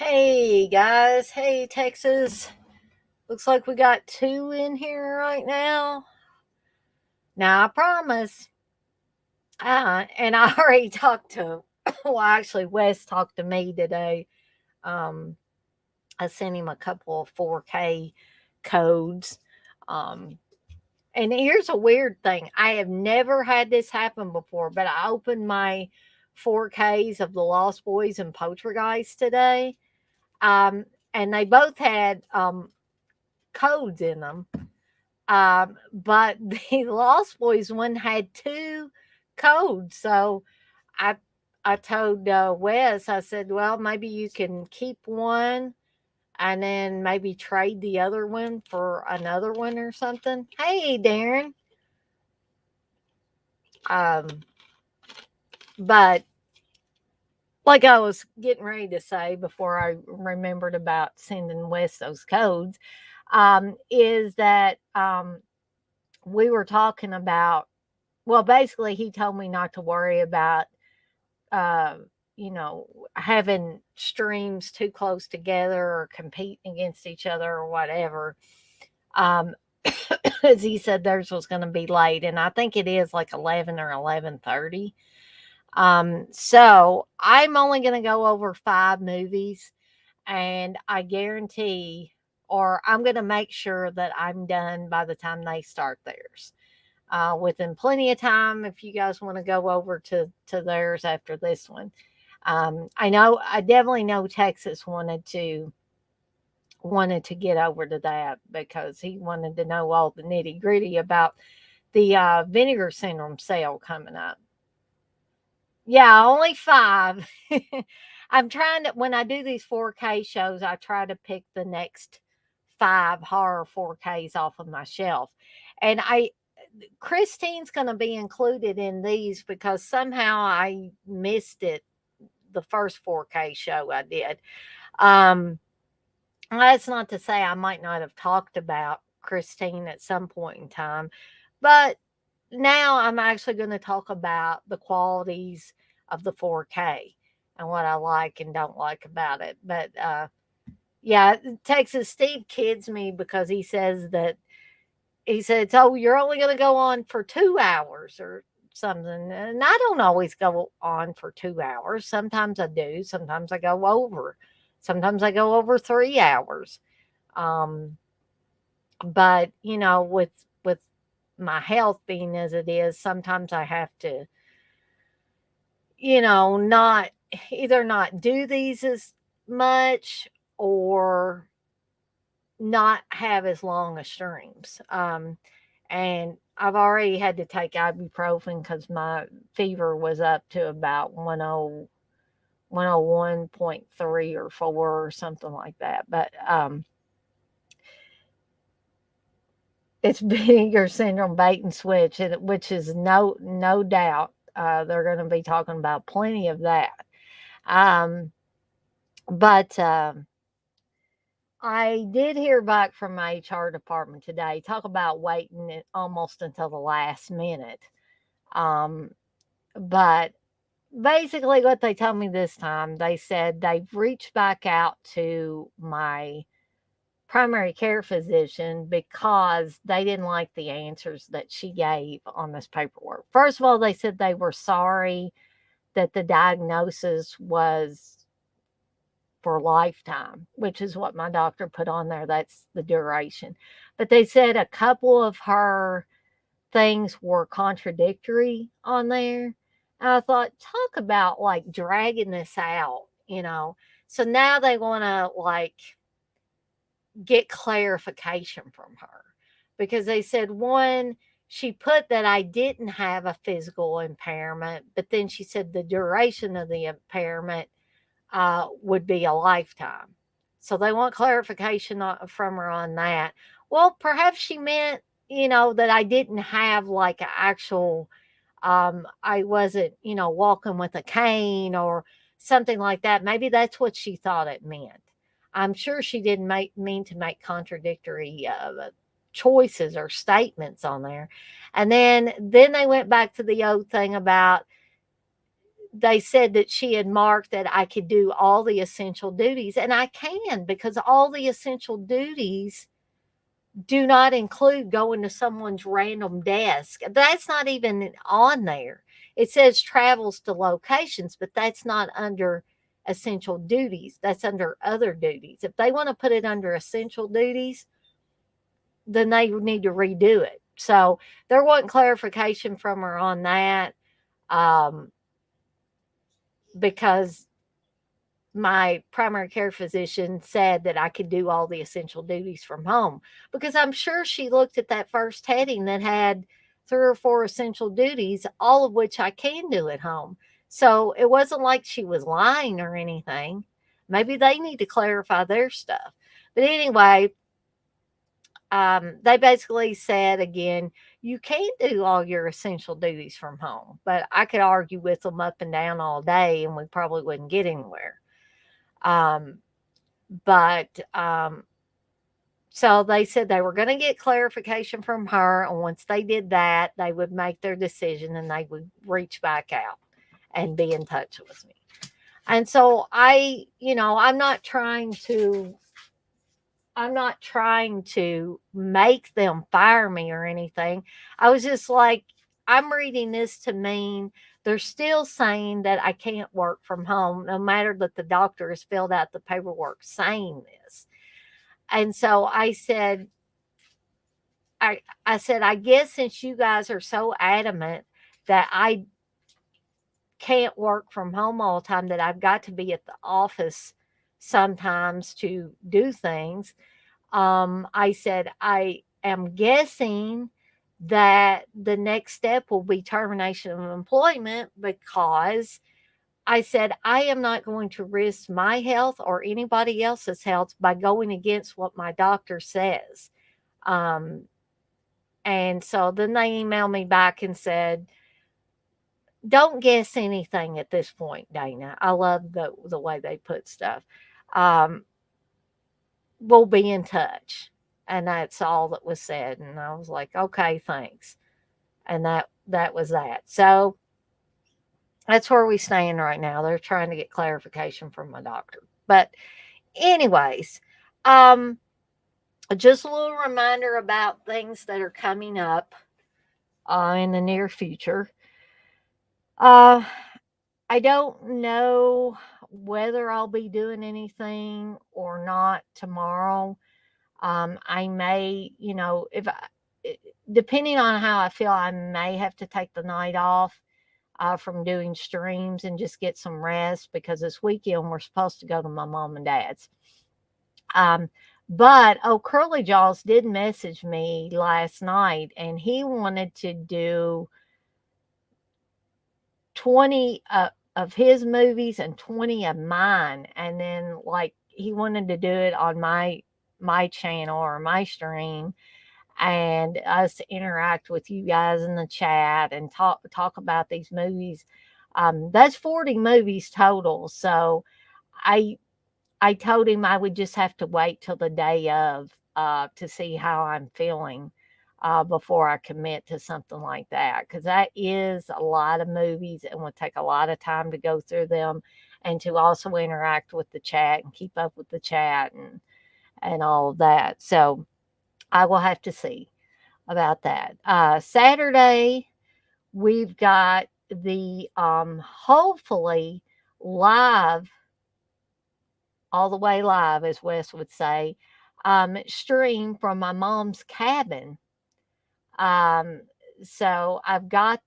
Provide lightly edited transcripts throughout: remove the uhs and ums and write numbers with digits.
Hey guys, hey Texas. Looks like we got two in here right now. Now I promise. And I already talked to. Well, actually, Wes talked to me today. Um, I sent him a couple of 4K codes. Um, and here's a weird thing: I have never had this happen before, but I opened my 4Ks of the Lost Boys and Poltergeist today. Um, and they both had codes in them. But the Lost Boys one had two codes. So I I told Wes, I said, well, maybe you can keep one and then maybe trade the other one for another one or something. Hey, Darren. Um, but like I was getting ready to say before I remembered about sending Wes those codes, is that we were talking about, well, basically, he told me not to worry about, uh, having streams too close together or competing against each other or whatever. Um, as he said, theirs was going to be late, and I think it is like 11 or 11:30. So I'm only going to go over 5 movies, and I guarantee, or I'm going to make sure that I'm done by the time they start theirs within plenty of time if you guys want to go over to theirs after this one. I definitely know Texas wanted to get over to that because he wanted to know all the nitty gritty about the vinegar syndrome sale coming up. Yeah, only 5. I'm trying to, when I do these 4K shows, I try to pick the next 5 horror 4Ks off of my shelf. And Christine's going to be included in these because somehow I missed it the first 4K show I did. Um, that's not to say I might not have talked about Christine at some point in time, but now I'm actually going to talk about the qualities of the 4K and what I like and don't like about it. But yeah, Texas Steve kids me because he said, "Oh, you're only going to go on for 2 hours or something." And I don't always go on for 2 hours. Sometimes I do. Sometimes I go over. Sometimes I go over 3 hours. Um, but with my health being as it is, sometimes I have to, not either not do these as much or not have as long as streams. And I've already had to take ibuprofen because my fever was up to about 101.3 or 4 or something like that. But it's Vinegar syndrome bait and switch, which is no doubt they're going to be talking about plenty of that. Um, but I did hear back from my HR department today. Talk about waiting almost until the last minute. Um, but basically, what they told me this time, they said they've reached back out to my primary care physician because they didn't like the answers that she gave on this paperwork. First of all, they said they were sorry that the diagnosis was for lifetime, which is what my doctor put on there. That's the duration. But they said a couple of her things were contradictory on there. And I thought, talk about like dragging this out. So now they want to like get clarification from her because they said, one, she put that I didn't have a physical impairment, but then she said the duration of the impairment would be a lifetime. So they want clarification from her on that. Well, perhaps she meant, that I didn't have like an actual, I wasn't, walking with a cane or something like that. Maybe that's what she thought it meant. I'm sure she didn't mean to make contradictory choices or statements on there. And then they went back to the old thing about they said that she had marked that I could do all the essential duties, and I can, because all the essential duties do not include going to someone's random desk. That's not even on there. It says travels to locations, but that's not under essential duties. That's under other duties. If they want to put it under essential duties, then they need to redo it. So there wasn't clarification from her on that, um, because my primary care physician said that I could do all the essential duties from home, because I'm sure she looked at that first heading that had 3 or 4 essential duties, all of which I can do at home. So it wasn't like she was lying or anything. Maybe they need to clarify their stuff. But anyway, they basically said again, you can do all your essential duties from home, but I could argue with them up and down all day and we probably wouldn't get anywhere. Um, but so they said they were going to get clarification from her. And once they did that, they would make their decision and they would reach back out and be in touch with me. And so I'm not trying to make them fire me or anything. I was just like, I'm reading this to mean they're still saying that I can't work from home, no matter that the doctor has filled out the paperwork saying this. And so I said, I guess since you guys are so adamant that I can't work from home all the time, that I've got to be at the office sometimes to do things. I said, I am guessing that the next step will be termination of employment, because I said, I am not going to risk my health or anybody else's health by going against what my doctor says. Um, and so then they emailed me back and said, don't guess anything at this point, Dana. I love the way they put stuff. Um, we'll be in touch. And that's all that was said. And I was like, okay, thanks. And that was that. So that's where we stand right now. They're trying to get clarification from my doctor. But anyways, um, just a little reminder about things that are coming up in the near future. Uh, I don't know whether I'll be doing anything or not tomorrow. I may, if I, depending on how I feel, I may have to take the night off from doing streams and just get some rest, because this weekend we're supposed to go to my mom and dad's. Um, but Curly Jaws did message me last night, and he wanted to do 20 of his movies and 20 of mine, and then like he wanted to do it on my channel or my stream, and us to interact with you guys in the chat and talk about these movies. That's 40 movies total. So I I told him I would just have to wait till the day of to see how I'm feeling before I commit to something like that, because that is a lot of movies and would take a lot of time to go through them, and to also interact with the chat and keep up with the chat and all of that. So I will have to see about that. Saturday, we've got the hopefully live, all the way live, as Wes would say, stream from my mom's cabin. Um, so I've got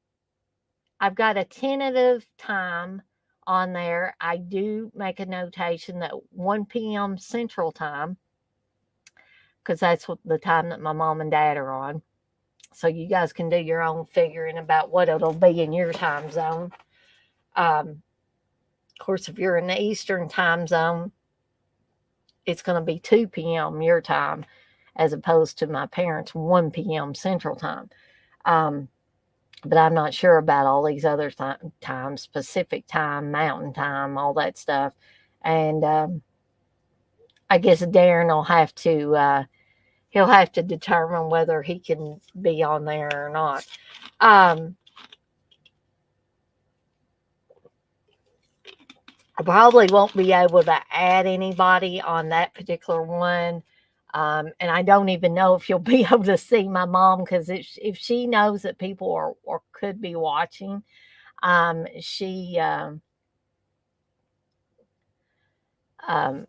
a tentative time on there. I do make a notation that 1 p.m. Central Time, because that's what the time that my mom and dad are on. So you guys can do your own figuring about what it'll be in your time zone. Of course, if you're in the Eastern time zone, it's going to be 2 p.m. your time, as opposed to my parents' 1 p.m. Central Time. Um, but I'm not sure about all these other times, Pacific Time, Mountain Time, all that stuff. And I guess Darren will have to he'll have to determine whether he can be on there or not. Um, I probably won't be able to add anybody on that particular one. And I don't even know if you'll be able to see my mom because if she knows that people are or could be watching, um, she um, um,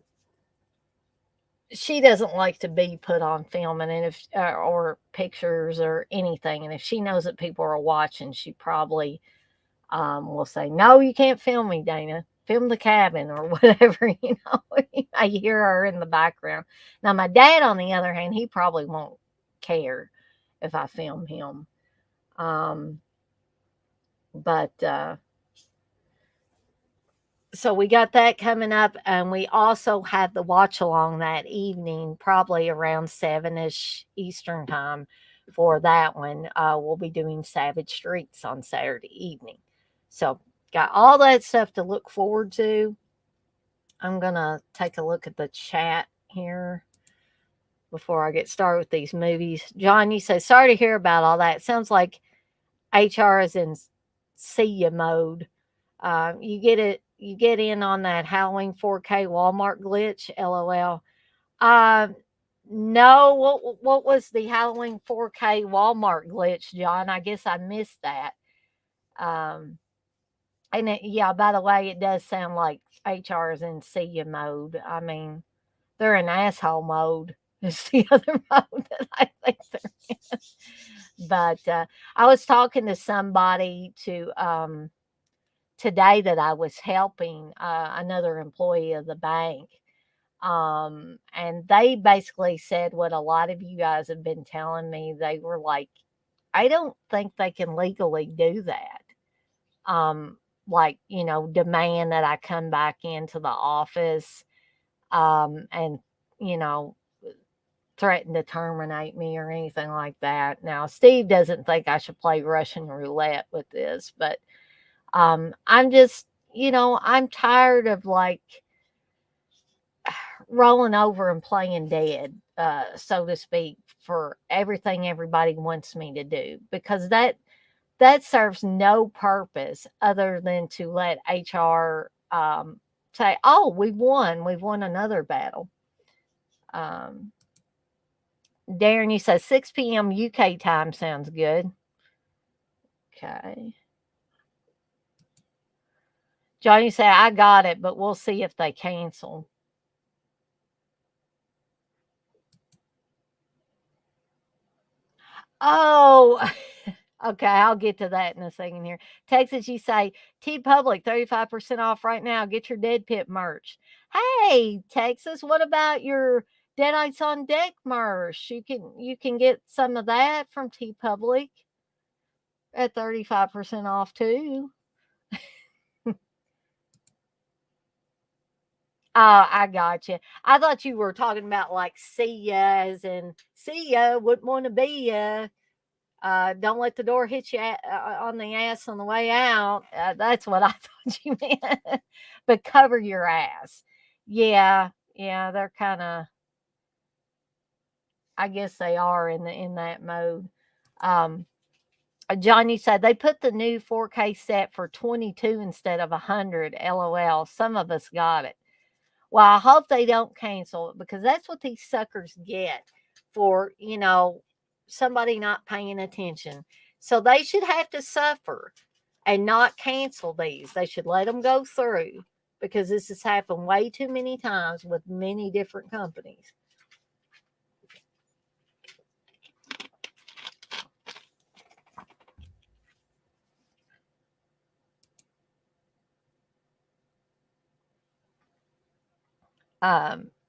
she doesn't like to be put on film, and if or pictures or anything. And if she knows that people are watching, she probably will say, "No, you can't film me, Dana. Film the cabin or whatever." I hear her in the background. Now, my dad, on the other hand, he probably won't care if I film him. Um, but so we got that coming up, and we also have the watch along that evening, probably around 7ish Eastern time for that one. We'll be doing Savage Streets on Saturday evening. So, got all that stuff to look forward to. I'm going to take a look at the chat here before I get started with these movies. John, you say, sorry to hear about all that. Sounds like HR is in see ya mode. You get it. You get in on that Halloween 4K Walmart glitch. LOL. Uh, no. What was the Halloween 4K Walmart glitch, John? I guess I missed that. Um, and yeah. By the way, it does sound like HR is in see ya mode. I mean, they're in asshole mode. Is the other mode that I think they're in. But I was talking to somebody today that I was helping another employee of the bank. And they basically said what a lot of you guys have been telling me. They were like, I don't think they can legally do that. Um, like, demand that I come back into the office and, you know, threaten to terminate me or anything like that. Now, Steve doesn't think I should play Russian roulette with this, but I'm just, I'm tired of like rolling over and playing dead, so to speak, for everything everybody wants me to do because that serves no purpose other than to let HR say, "Oh, we've won another battle." Um, Darren, you said 6 p.m. UK time sounds good. Okay. Johnny said, I got it, but we'll see if they cancel. Oh, okay. I'll get to that in a second here. Texas, you say, T Public, 35% off right now. Get your Dead Pit merch. Hey, Texas, what about your Deadites on Deck merch? You can get some of that from T Public at 35% off too. Oh, I got you. I thought you were talking about like see ya's and see ya, wouldn't want to be ya. Don't let the door hit you on the ass on the way out. That's what I thought you meant. But cover your ass. Yeah, yeah, they're kind of. I guess they are in that mode. Um, Johnny said they put the new 4K set for 22 instead of 100. LOL. Some of us got it. Well, I hope they don't cancel it because that's what these suckers get for, somebody not paying attention. So they should have to suffer and not cancel these. They should let them go through because this has happened way too many times with many different companies.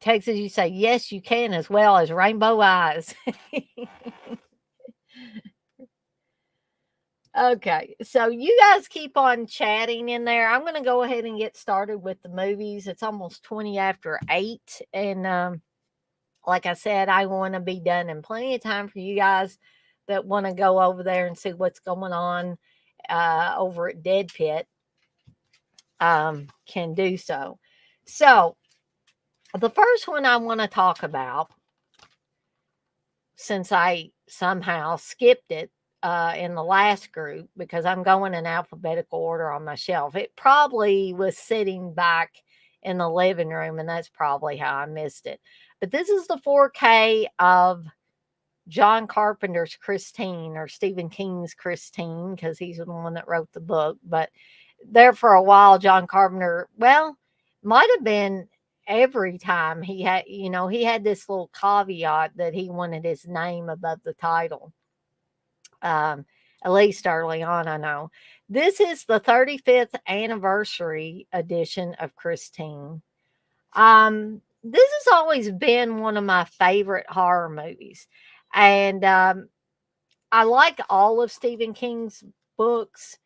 Texas, you say, yes, you can, as well as rainbow eyes. Okay, so you guys keep on chatting in there. I'm going to go ahead and get started with the movies. It's almost 20 after 8. And like I said, I want to be done in plenty of time for you guys that want to go over there and see what's going on over at Dead Pit can do so. So, the first one I want to talk about, since I somehow skipped it in the last group because I'm going in alphabetical order on my shelf. It probably was sitting back in the living room, and that's probably how I missed it. But this is the 4K of John Carpenter's Christine or Stephen King's Christine because he's the one that wrote the book. But there for a while, John Carpenter, well, might have been every time he had this little caveat that he wanted his name above the title. Um, at least early on, I know. This is the 35th anniversary edition of Christine. This has always been one of my favorite horror movies. And I like all of Stephen King's books,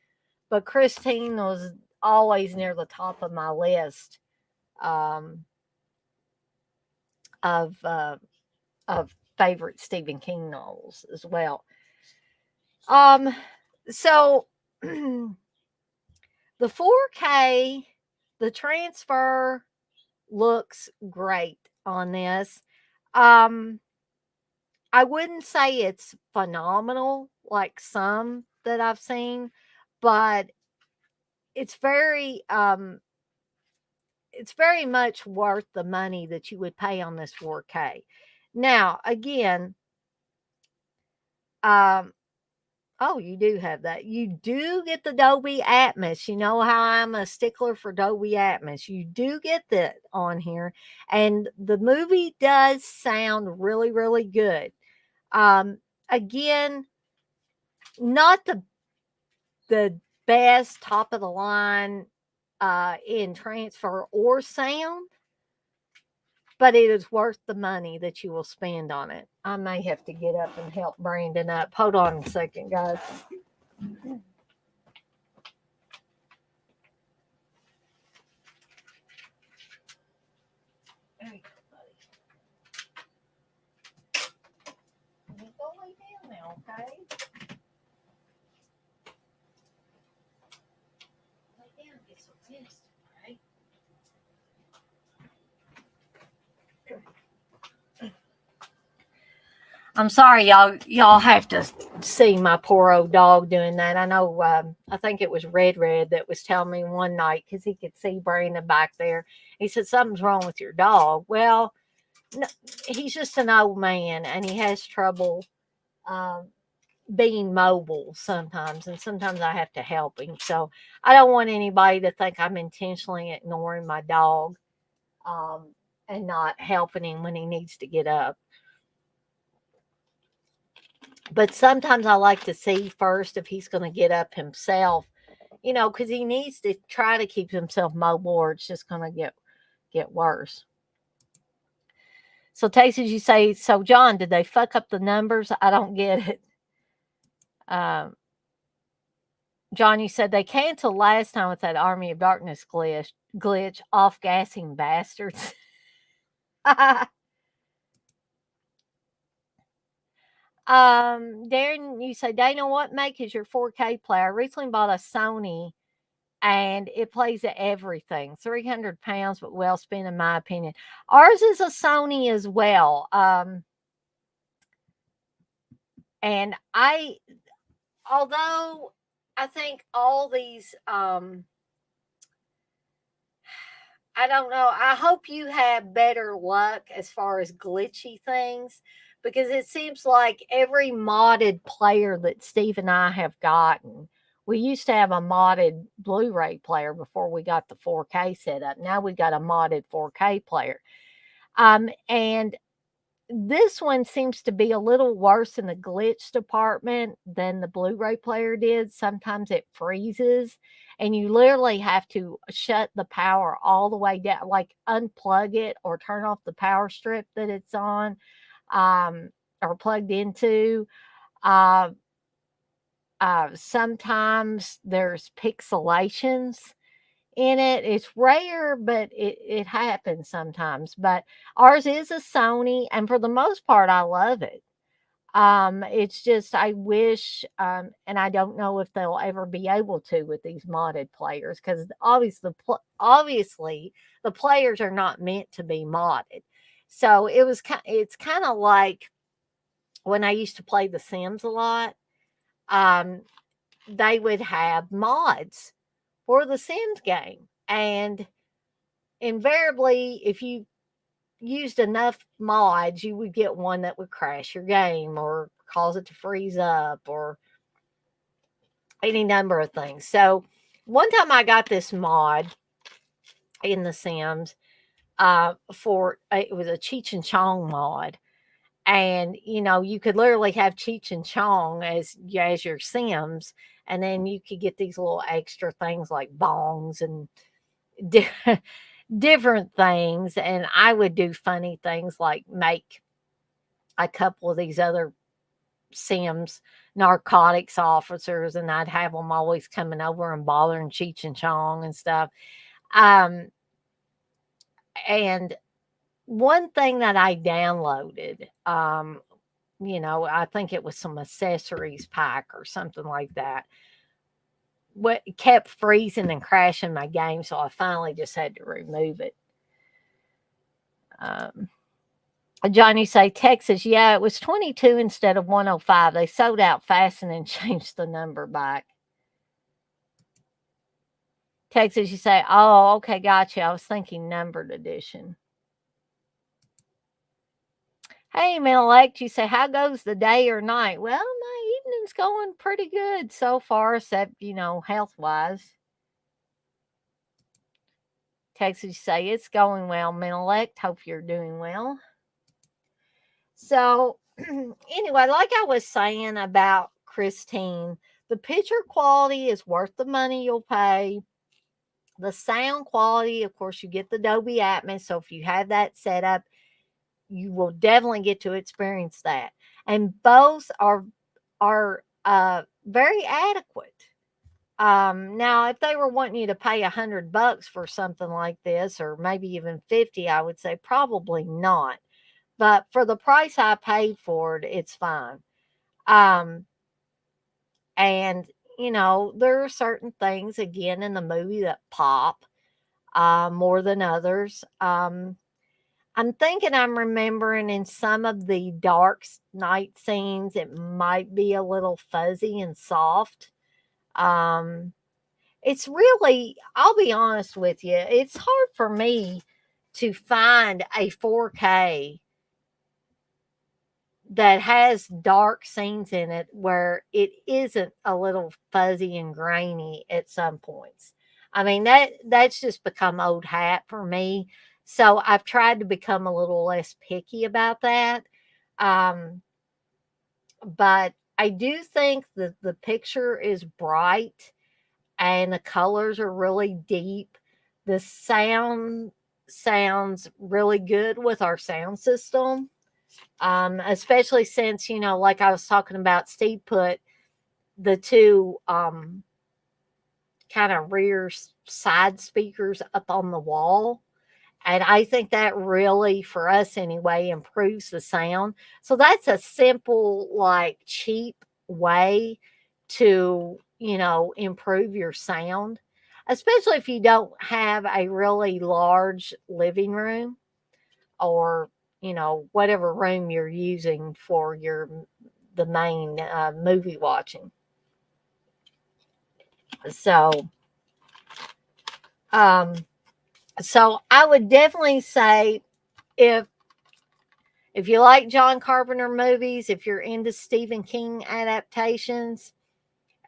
but Christine was always near the top of my list um, of uh, of favorite Stephen King novels as well. Um, so the 4K, the transfer looks great on this. Um, I wouldn't say it's phenomenal like some that I've seen, but it's very um it's very much worth the money that you would pay on this 4K. Now, again, um oh, you do have that. You do get the Dolby Atmos. You know how I'm a stickler for Dolby Atmos. You do get that on here, and the movie does sound really, really good. Um, Again, not the best top of the line in transfer or sound, but it is worth the money that you will spend on it. I may have to get up and help Brandon up. Hold on a second, guys. There you go, buddy. You go lay down now, okay? Lay down and get some rest, all right? I'm sorry, y'all. Y'all have to see my poor old dog doing that. I know. I think it was Red that was telling me one night because he could see Brandon back there. He said something's wrong with your dog. Well, no, he's just an old man and he has trouble um, being mobile sometimes, and sometimes I have to help him. So I don't want anybody to think I'm intentionally ignoring my dog um, and not helping him when he needs to get up. But sometimes I like to see first if he's going to get up himself, because he needs to try to keep himself mobile, or it's just going to get worse. So, Tasty, you say, so John, did they fuck up the numbers? I don't get it. Um, John, you said they canceled last time with that Army of Darkness glitch off gassing bastards. Darren, you say, Dana, what make is your 4K player? I recently bought a Sony and it plays at everything. 300 pounds, but well spent in my opinion. Ours is a Sony as well. And although I think all these, I don't know. I hope you have better luck as far as glitchy things because it seems like every modded player that Steve and I have gotten, we used to have a modded Blu ray player before we got the 4K set up. Now we got a modded 4K player. And this one seems to be a little worse in the glitch department than the Blu-ray player did. Sometimes it freezes and you literally have to shut the power all the way down, like unplug it or turn off the power strip that it's on or plugged into. Uh, Sometimes there's pixelations in it. It's rare, but it happens sometimes. But ours is a Sony, and for the most part, I love it. It's just I wish, and I don't know if they'll ever be able to with these modded players because obviously the players are not meant to be modded. So it's kind of like when I used to play The Sims a lot. um, they would have mods for the Sims game. And invariably, if you used enough mods, you would get one that would crash your game or cause it to freeze up or any number of things. So one time I got this mod in The Sims for it was a Cheech and Chong mod. And you could literally have Cheech and Chong as your Sims, and then you could get these little extra things like bongs and di- different things. And I would do funny things like make a couple of these other Sims narcotics officers, and I'd have them always coming over and bothering Cheech and Chong and stuff. Um, and one thing that I downloaded, I think it was some accessories pack or something like that. What kept freezing and crashing my game, so I finally just had to remove it. Um, Johnny say Texas, yeah, it was 22 instead of 105. They sold out fast and then changed the number back. Texas, you say, oh, okay, gotcha. I was thinking numbered edition. Hey, Elect, you say, how goes the day or night? Well, my evening's going pretty good so far, except, health wise. Texas, you say, it's going well, Elect. Hope you're doing well. So, anyway, like I was saying about Christine, the picture quality is worth the money you'll pay. The sound quality, of course, you get the Dolby Atmos. So if you have that set up, you will definitely get to experience that. And both are very adequate. Now, if they were wanting you to pay $100 for something like this, or maybe even 50, I would say probably not. But for the price I paid for it, it's fine. Um, and there are certain things again in the movie that pop more than others. I'm remembering in some of the dark night scenes, it might be a little fuzzy and soft. Um, it's really, I'll be honest with you, it's hard for me to find a 4K that has dark scenes in it where it isn't a little fuzzy and grainy at some points. I mean, that's just become old hat for me. So I've tried to become a little less picky about that. Um, but I do think that the picture is bright and the colors are really deep. The sound sounds really good with our sound system. Especially since, like I was talking about, Steve put the two kind of rear side speakers up on the wall. And I think that really, for us anyway, improves the sound. So that's a simple, like cheap way to, improve your sound, especially if you don't have a really large living room or whatever room you're using for the main movie watching. So um so I would definitely say, if you like John Carpenter movies, if you're into Stephen King adaptations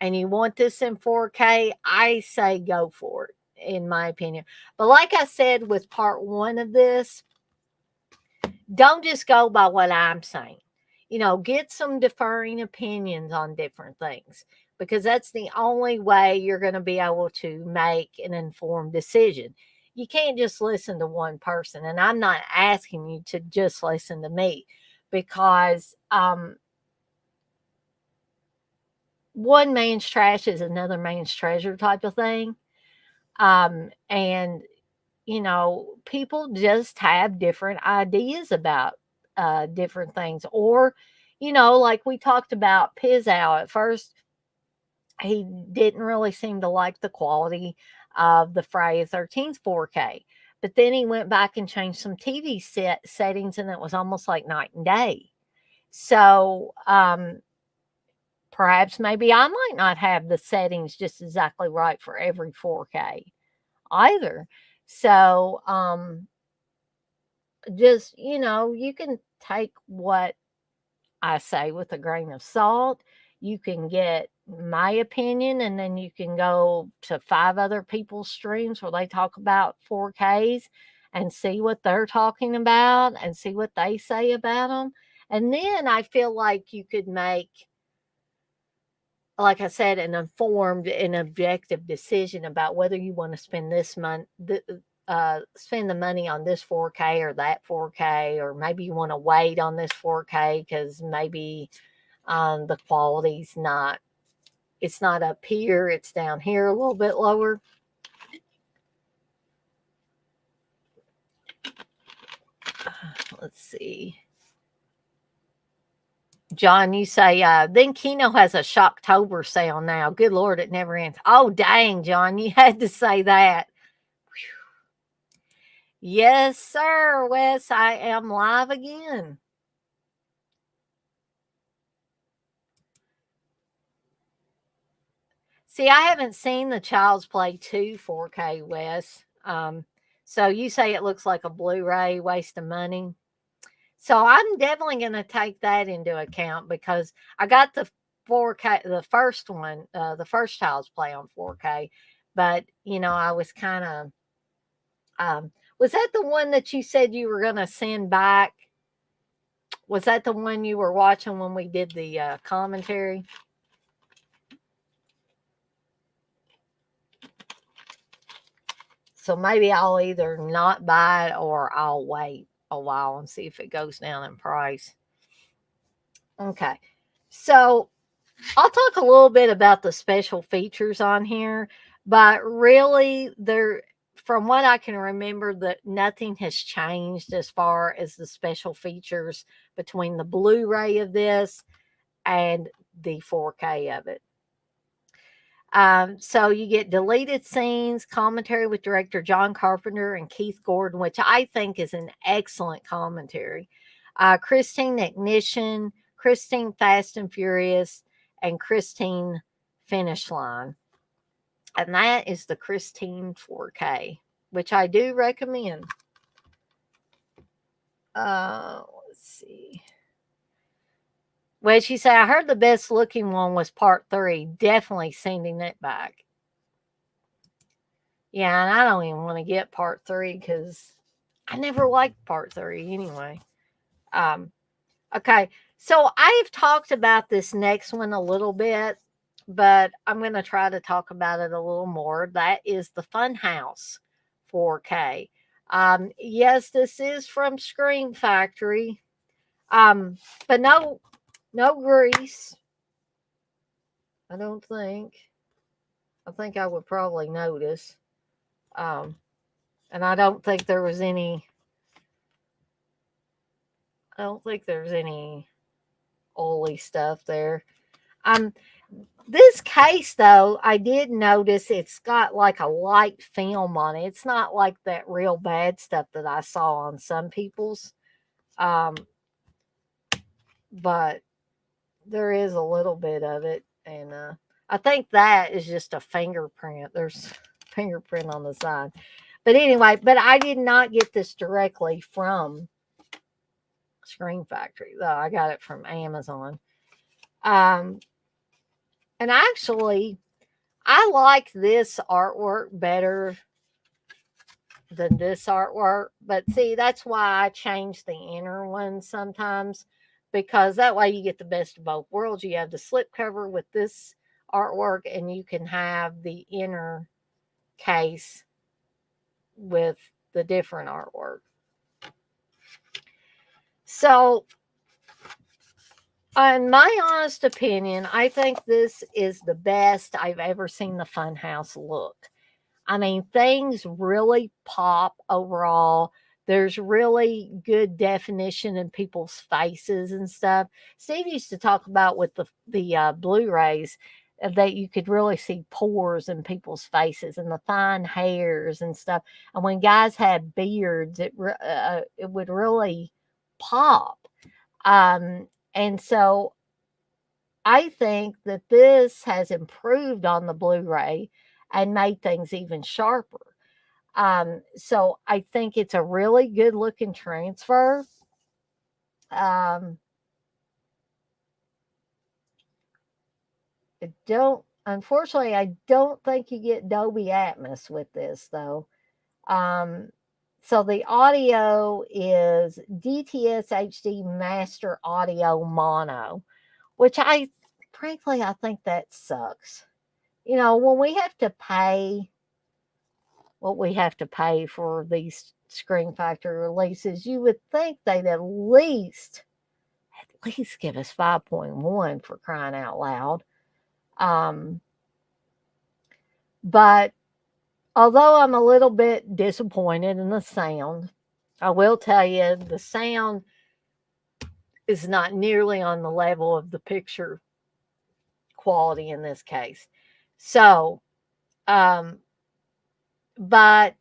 and you want this in 4K, I say go for it, in my opinion. But like I said with part 1 of this, don't just go by what I'm saying. Get some differing opinions on different things, because that's the only way you're going to be able to make an informed decision. You can't just listen to one person. And I'm not asking you to just listen to me, because one man's trash is another man's treasure type of thing. And people just have different ideas about different things. Or, like we talked about Pizzow at first, he didn't really seem to like the quality of the Friday the 13th 4K. But then he went back and changed some TV settings, and it was almost like night and day. So, perhaps maybe I might not have the settings just exactly right for every 4K either. So, just, you can take what I say with a grain of salt. You can get my opinion, and then you can go to 5 other people's streams where they talk about 4Ks and see what they're talking about and see what they say about them. And then I feel like you could make, like I said, an informed and objective decision about whether you want to spend this month, spend the money on this 4K or that 4K, or maybe you want to wait on this 4K because maybe the quality's not, it's not up here, it's down here a little bit lower. Let's see. John, you say, then Kino has a Shocktober sale now. Good Lord, it never ends. Oh, dang, John, you had to say that. Yes, sir, Wes, I am live again. See, I haven't seen the Child's Play 2 4K, Wes. So you say it looks like a Blu-ray, waste of money. So I'm definitely going to take that into account because I got the 4K, the first one, the first Child's Play on 4K, but I was kind of, was that the one that you said you were going to send back? Was that the one you were watching when we did the commentary? So maybe I'll either not buy it or I'll wait a while and see if it goes down in price. Okay. So I'll talk a little bit about the special features on here, but really from what I can remember, that nothing has changed as far as the special features between the Blu-ray of this and the 4K of it. So you get deleted scenes, commentary with director John Carpenter and Keith Gordon, which I think is an excellent commentary. Christine Ignition, Christine Fast and Furious, and Christine Finish Line. And that is the Christine 4K, which I do recommend. Let's see. Well, she said, I heard the best looking one was part 3. Definitely sending it back. Yeah, and I don't even want to get part 3 because I never liked part 3 anyway. Okay, so I've talked about this next one a little bit, but I'm going to try to talk about it a little more. That is the Funhouse 4K. Yes, this is from Screen Factory, but no grease. I don't think. I think I would probably notice. And I don't think there was any. I don't think there's any oily stuff there. This case though, I did notice it's got like a light film on it. It's not like that real bad stuff that I saw on some people's. But there is a little bit of it, and I think that is just a fingerprint. There's fingerprint on the side. But anyway, but I did not get this directly from Screen Factory, though. I got it from Amazon. And actually, I like this artwork better than this artwork. But see, that's why I change the inner one sometimes, because that way you get the best of both worlds. You have the slipcover with this artwork, and you can have the inner case with the different artwork. So, in my honest opinion, I think this is the best I've ever seen the Funhouse look. I mean, things really pop overall. There's really good definition in people's faces and stuff. Steve used to talk about with the Blu-rays that you could really see pores in people's faces and the fine hairs and stuff. And when guys had beards, it would really pop. And so I think that this has improved on the Blu-ray and made things even sharper. So I think it's a really good looking transfer. Um, unfortunately, I don't think you get Dolby Atmos with this though. Um, so the audio is DTS HD Master Audio Mono, which frankly, I think that sucks. When we have to pay what we have to pay for these Screen Factory releases, you would think they'd at least give us 5.1 for crying out loud. Um, but although I'm a little bit disappointed in the sound, I will tell you the sound is not nearly on the level of the picture quality in this case. So, um, but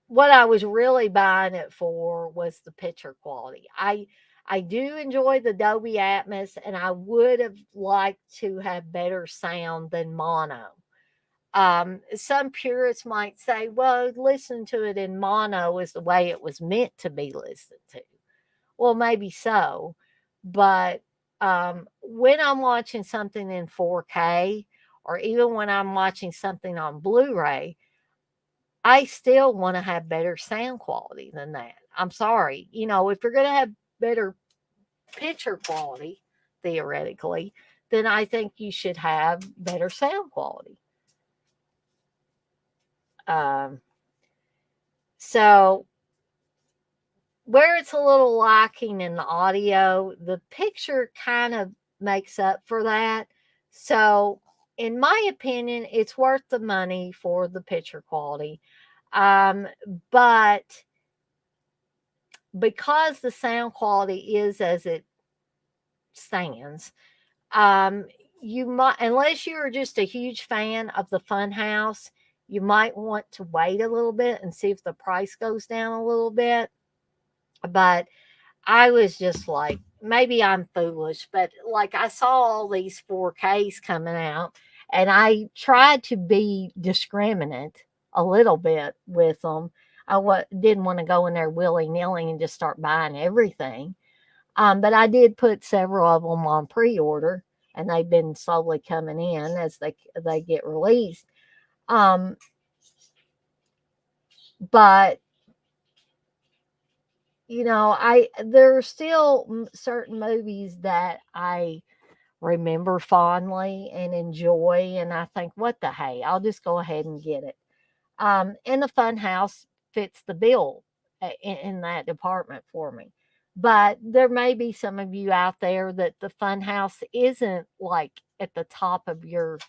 what I was really buying it for was the picture quality. I do enjoy the Dolby Atmos, and I would have liked to have better sound than mono. Some purists might say, well, listen to it in mono is the way it was meant to be listened to. Well, maybe so, but when I'm watching something in 4K, or even when I'm watching something on Blu-ray, I still want to have better sound quality than that. I'm sorry. If you're going to have better picture quality, theoretically, then I think you should have better sound quality. Um, so, where it's a little lacking in the audio, the picture kind of makes up for that. So, in my opinion, it's worth the money for the picture quality. But because the sound quality is as it stands, um, you might, unless you're just a huge fan of the Funhouse, you might want to wait a little bit and see if the price goes down a little bit. But I was just like, maybe I'm foolish, but like I saw all these 4Ks coming out, and I tried to be discriminate a little bit with them. Didn't want to go in there willy nilly and just start buying everything. But I did put several of them on pre order, and they've been slowly coming in as they get released. Um, but there are still certain movies that I remember fondly and enjoy, and I think, what the hey, I'll just go ahead and get it. And the Funhouse fits the bill in that department for me. But there may be some of you out there that the Funhouse isn't like at the top of your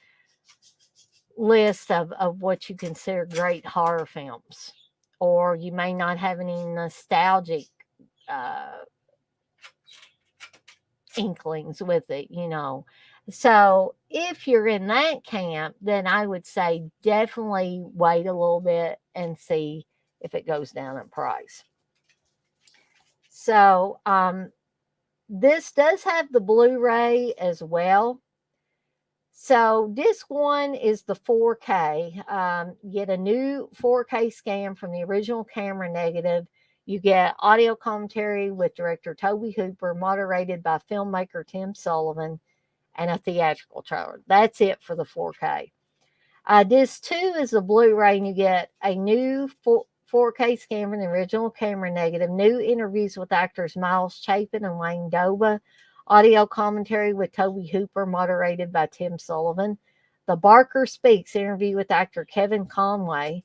list of what you consider great horror films, or you may not have any nostalgic uh, inklings with it. So if you're in that camp, then I would say definitely wait a little bit and see if it goes down in price. So this does have the Blu-ray as well. So disc one is the 4K. Get a new 4K scan from the original camera negative. You get audio commentary with director Toby Hooper, moderated by filmmaker Tim Sullivan, and a theatrical trailer. That's it for the 4K. Disc 2 is the Blu-ray, and you get a new 4K scan from the original camera negative, new interviews with actors Miles Chapin and Wayne Doba, audio commentary with Toby Hooper, moderated by Tim Sullivan, The Barker Speaks interview with actor Kevin Conway,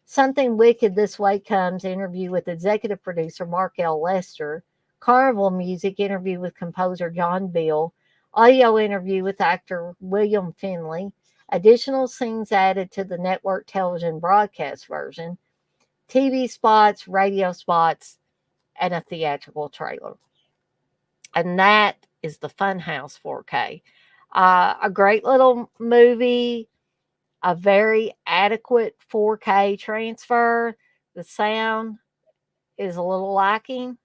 Something Wicked This Way Comes interview with executive producer Mark L. Lester, Carnival Music interview with composer John Bill, audio interview with actor William Finley, additional scenes added to the network television broadcast version, TV spots, radio spots, and a theatrical trailer. And that is the Funhouse 4K. A great little movie, a very adequate 4K transfer. The sound is a little lacking.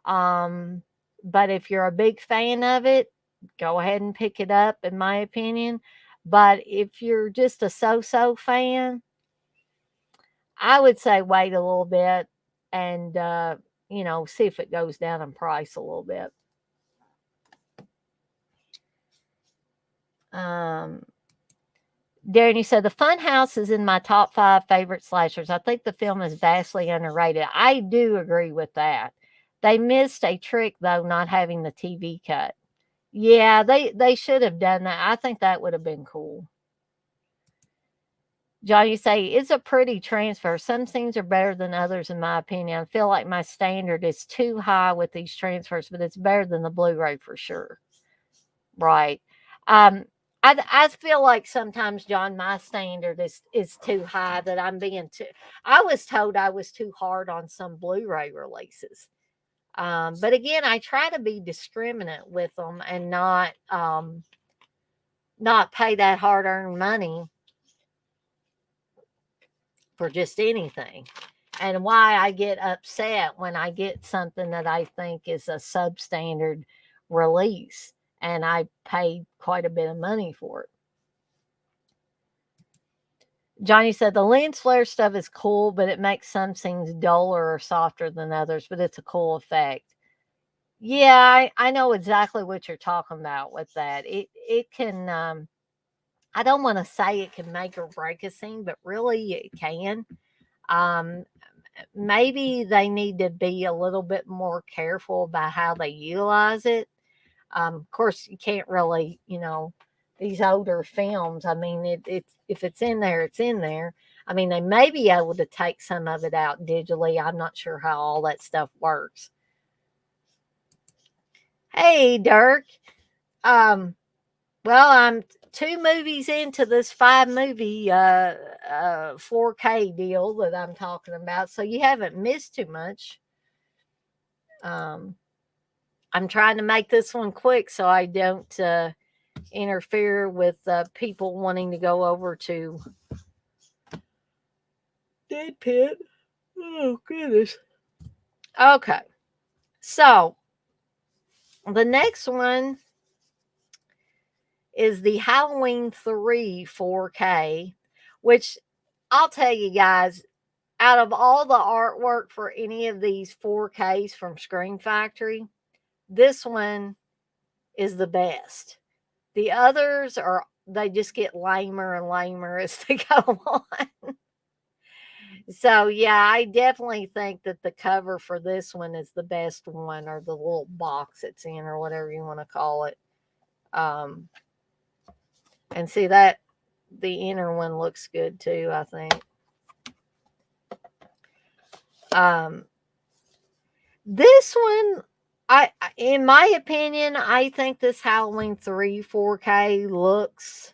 Um, But if you're a big fan of it, go ahead and pick it up, in my opinion. But if you're just a so-so fan, I would say wait a little bit and, see if it goes down in price a little bit. Um, Darren, you said the Funhouse is in my top 5 favorite slashers. I think the film is vastly underrated. I do agree with that. They missed a trick though, not having the TV cut. Yeah, they should have done that. I think that would have been cool. John, you say it's a pretty transfer. Some scenes are better than others, in my opinion. I feel like my standard is too high with these transfers, but it's better than the Blu-ray for sure. Right. Um, I feel like sometimes, John, my standard is too high, that I'm being too. I was told I was too hard on some Blu-ray releases. But again, I try to be discriminate with them and not pay that hard-earned money for just anything. And why I get upset when I get something that I think is a substandard release and I paid quite a bit of money for it. Johnny said the lens flare stuff is cool, but it makes some scenes duller or softer than others, but it's a cool effect. Yeah, I know exactly what you're talking about with that. It can I don't want to say it can make or break a scene, but really it can. Um, Maybe they need to be a little bit more careful about how they utilize it. Of course, you can't really, these older films. I mean, it's if it's in there, it's in there. I mean, they may be able to take some of it out digitally. I'm not sure how all that stuff works. Hey, Dirk. Um, well, I'm 2 movies into this 5 movie 4K deal that I'm talking about, so you haven't missed too much. Um, I'm trying to make this one quick so I don't interfere with people wanting to go over to Dead Pit. Oh, goodness. Okay. So the next one is the Halloween 3 4K, which I'll tell you guys, out of all the artwork for any of these 4Ks from Screen Factory, this one is the best. The others they just get lamer and lamer as they go on. So yeah, I definitely think that the cover for this one is the best one, or the little box it's in, or whatever you want to call it. Um, and see that the inner one looks good too, I think. Um, this one, in my opinion, I think this Halloween 3 4K looks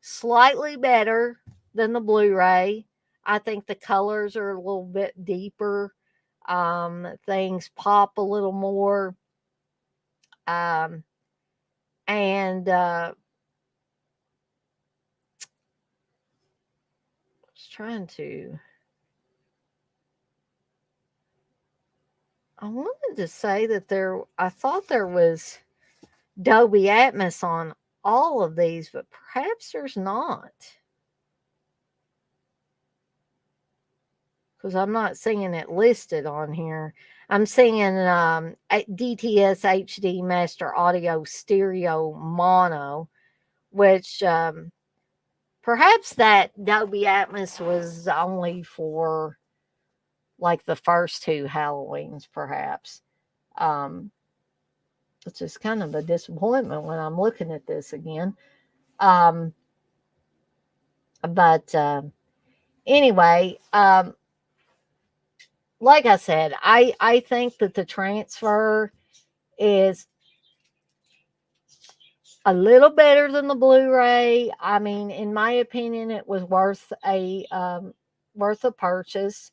slightly better than the Blu-ray. I think the colors are a little bit deeper. Things pop a little more. And I was trying to. I wanted to say that I thought there was Dolby Atmos on all of these, but perhaps there's not. Because I'm not seeing it listed on here. I'm seeing DTS HD Master Audio Stereo Mono, which perhaps that Dolby Atmos was only for like the first 2 Halloweens, perhaps. Um, which is kind of a disappointment when I'm looking at this again. Um, but anyway, like I said, I think that the transfer is a little better than the Blu-ray. I mean, in my opinion, it was worth a purchase.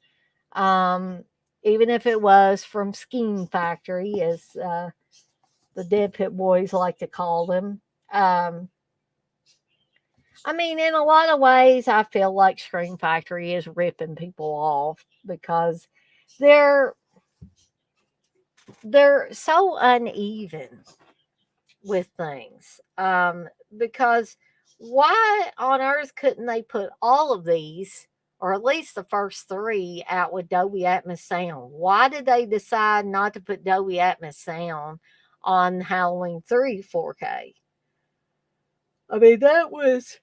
Even if it was from Scheme Factory, as the Dead Pit Boys like to call them. I mean, in a lot of ways, I feel like Screen Factory is ripping people off because they're they're so uneven with things. Because why on earth couldn't they put all of these, or at least the first three, out with Dolby Atmos sound? Why did they decide not to put Dolby Atmos sound on Halloween 3 4K? I mean, that was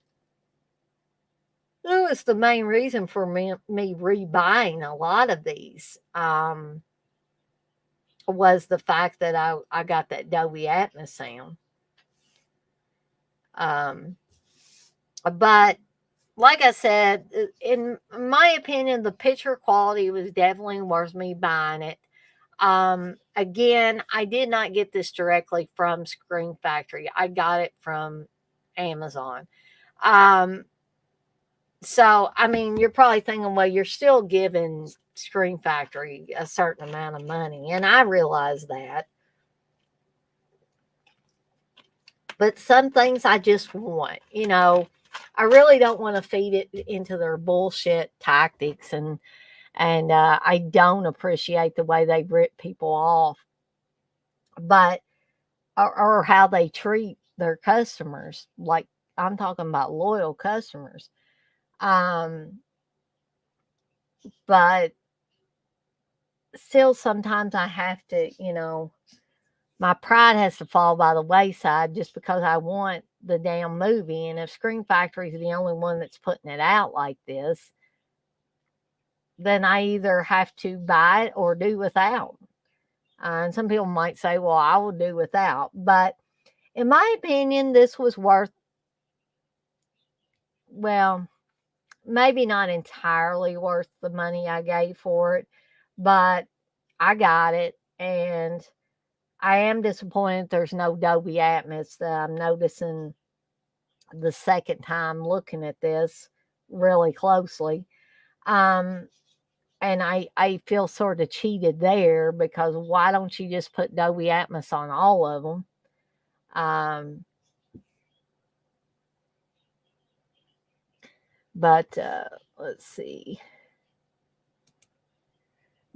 the main reason for me rebuying a lot of these. Was the fact that I got that Dolby Atmos sound. Um, but like I said, in my opinion, the picture quality was definitely worth me buying it. Again, I did not get this directly from Screen Factory. I got it from Amazon. Um, so I mean, you're probably thinking, well, you're still giving Screen Factory a certain amount of money, and I realize that. But some things I just want, I really don't want to feed it into their bullshit tactics, and I don't appreciate the way they rip people off, but or how they treat their customers. Like, I'm talking about loyal customers. Um, but still, sometimes I have to, my pride has to fall by the wayside just because I want the damn movie. And if Screen Factory is the only one that's putting it out like this, then I either have to buy it or do without. And some people might say, well, I will do without. But in my opinion, this was worth, well, maybe not entirely worth the money I gave for it, but I got it. And I am disappointed there's no Dolby Atmos that I'm noticing the second time looking at this really closely. Um, and I feel sort of cheated there because why don't you just put Dolby Atmos on all of them? But let's see.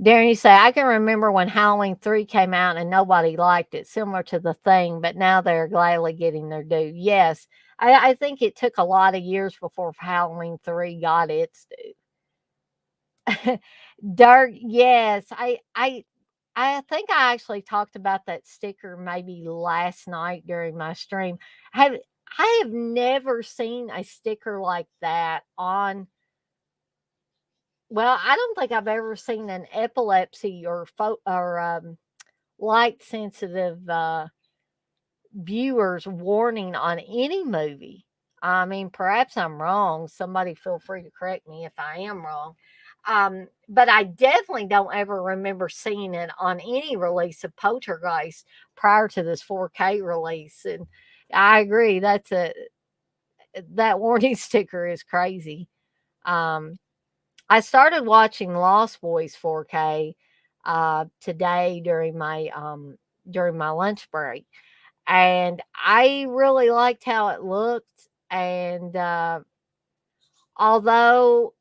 Darren, you say, I can remember when Halloween 3 came out and nobody liked it, similar to The Thing, but now they're gladly getting their due. Yes, I think it took a lot of years before Halloween 3 got its due. Dark, yes. I think I actually talked about that sticker maybe last night during my stream. Have I have never seen a sticker like that on, well, I don't think I've ever seen an epilepsy or light sensitive viewers warning on any movie. I mean, perhaps I'm wrong. Somebody feel free to correct me if I am wrong. But I definitely don't ever remember seeing it on any release of Poltergeist prior to this 4K release. And I agree, that warning sticker is crazy. Um, I started watching Lost Boys 4K today during my lunch break, and I really liked how it looked. And although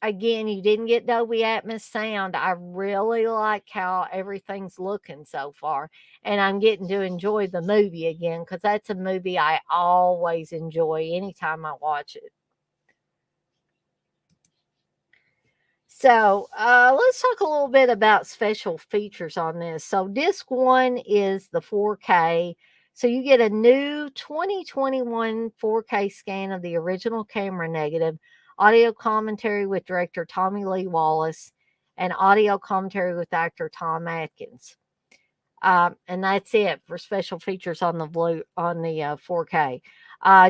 again, you didn't get Dolby Atmos sound, I really like how everything's looking so far, and I'm getting to enjoy the movie again because that's a movie I always enjoy anytime I watch it. So let's talk a little bit about special features on this. So disc one is the 4K. So you get a new 2021 4K scan of the original camera negative, audio commentary with director Tommy Lee Wallace, and audio commentary with actor Tom Atkins. And that's it for special features on the 4K.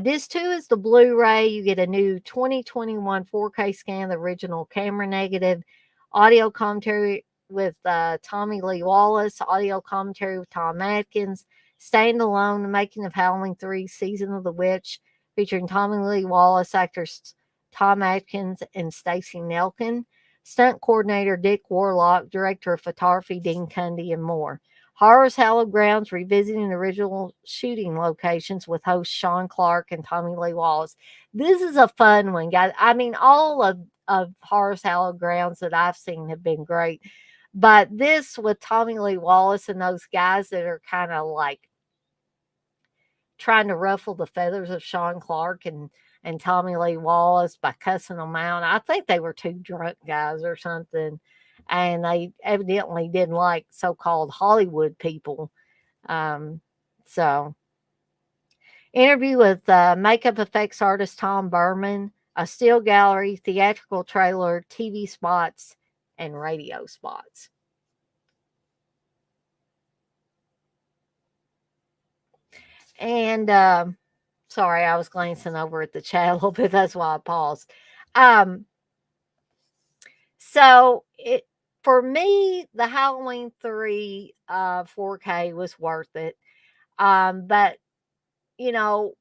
Disc 2 is the Blu-ray. You get a new 2021 4K scan, the original camera negative, audio commentary with Tommy Lee Wallace, audio commentary with Tom Atkins, standalone, the making of Halloween 3, Season of the Witch, featuring Tommy Lee Wallace, actors Tom Atkins and Stacey Nelkin, stunt coordinator Dick Warlock, director of photography Dean Cundy, and more. Horror's Hallowed Grounds, revisiting the original shooting locations with hosts Sean Clark and Tommy Lee Wallace. This is a fun one, guys. I mean, all of Horror's Hallowed Grounds that I've seen have been great. But this with Tommy Lee Wallace and those guys that are kind of like trying to ruffle the feathers of Sean Clark and Tommy Lee Wallace by cussing them out. I think they were two drunk guys or something, and they evidently didn't like so-called Hollywood people. Um, so, interview with makeup effects artist Tom Berman, a still gallery, theatrical trailer, TV spots, and radio spots. And sorry, I was glancing over at the chat a little bit. That's why I paused. Um, so it for me, the Halloween 3 4K was worth it. But you know,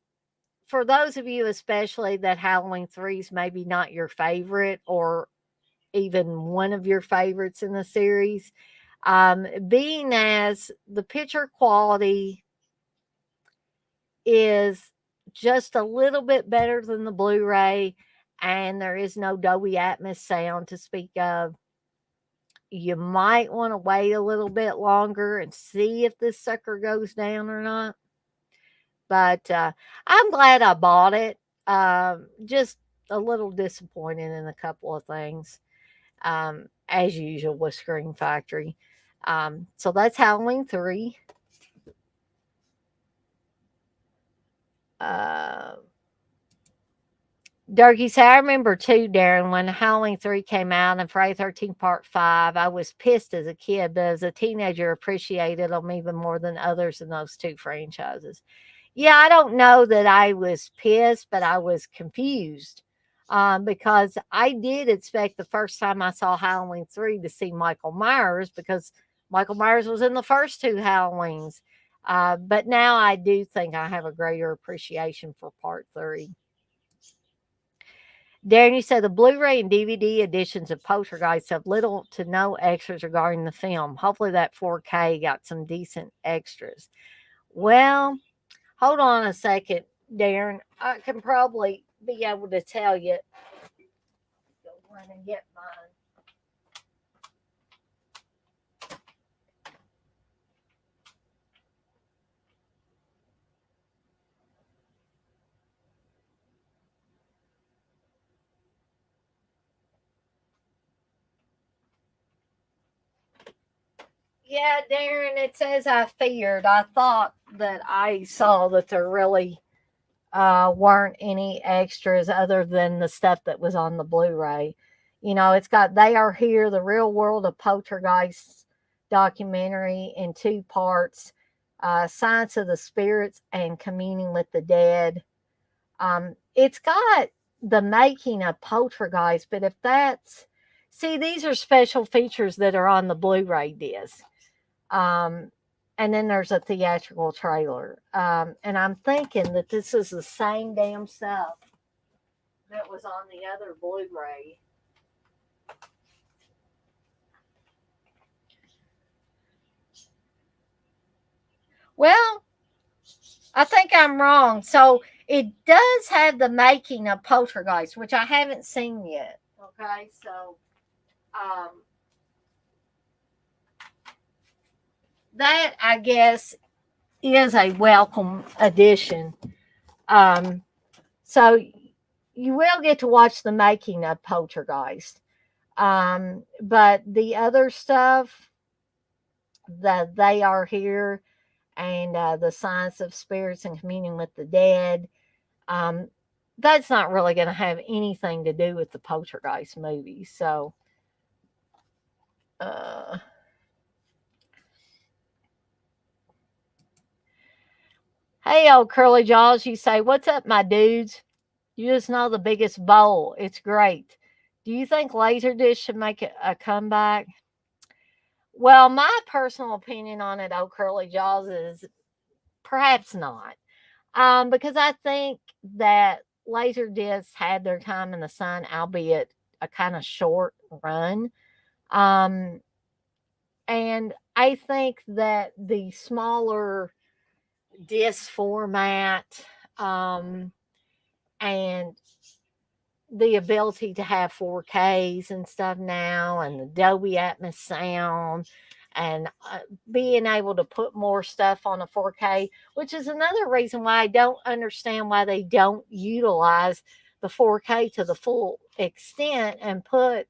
for those of you especially that Halloween 3 is maybe not your favorite or even one of your favorites in the series, being as the picture quality is just a little bit better than the Blu-ray, and there is no Dolby Atmos sound to speak of. You might want to wait a little bit longer and see if this sucker goes down or not. But I'm glad I bought it. Just a little disappointed in a couple of things, as usual with Screen Factory. So that's Halloween 3. Uh, Durkee said, I remember too, Darren, when Halloween 3 came out and Friday 13 Part 5, I was pissed as a kid, but as a teenager, appreciated them even more than others in those two franchises. Yeah, I don't know that I was pissed, but I was confused because I did expect the first time I saw Halloween 3 to see Michael Myers because Michael Myers was in the first two Halloweens. But now I do think I have a greater appreciation for Part 3. Darren, you said the Blu-ray and DVD editions of Poltergeist have little to no extras regarding the film. Hopefully that 4K got some decent extras. Well, hold on a second, Darren. I can probably be able to tell you. Go run and get mine. Yeah, Darren, it says I feared. I thought that I saw that there really weren't any extras other than the stuff that was on the Blu-ray. You know, it's got They Are Here, the Real World of Poltergeists documentary in two parts, Science of the Spirits and Communing with the Dead. It's got the making of Poltergeist, but if that's, see, these are special features that are on the Blu-ray disc. Um, and then there's a theatrical trailer. And I'm thinking that this is the same damn stuff that was on the other Blu-ray. Well, I think I'm wrong. So it does have the making of Poltergeist, which I haven't seen yet. Okay, so that I guess is a welcome addition. Um, so you will get to watch the making of Poltergeist. But the other stuff that They Are Here and the Science of Spirits and Communion with the Dead, um, that's not really going to have anything to do with the Poltergeist movie. So, uh, hey, old curly jaws, you say, what's up, my dudes? You just know the biggest bowl. It's great. Do you think Laserdisc should make a comeback? Well, my personal opinion on it, old curly jaws, is perhaps not. Because I think that Laserdiscs had their time in the sun, albeit a kind of short run. Um, and I think that the smaller disc format, and the ability to have 4Ks and stuff now, and the Dolby Atmos sound, and being able to put more stuff on a 4K, which is another reason why I don't understand why they don't utilize the 4K to the full extent and put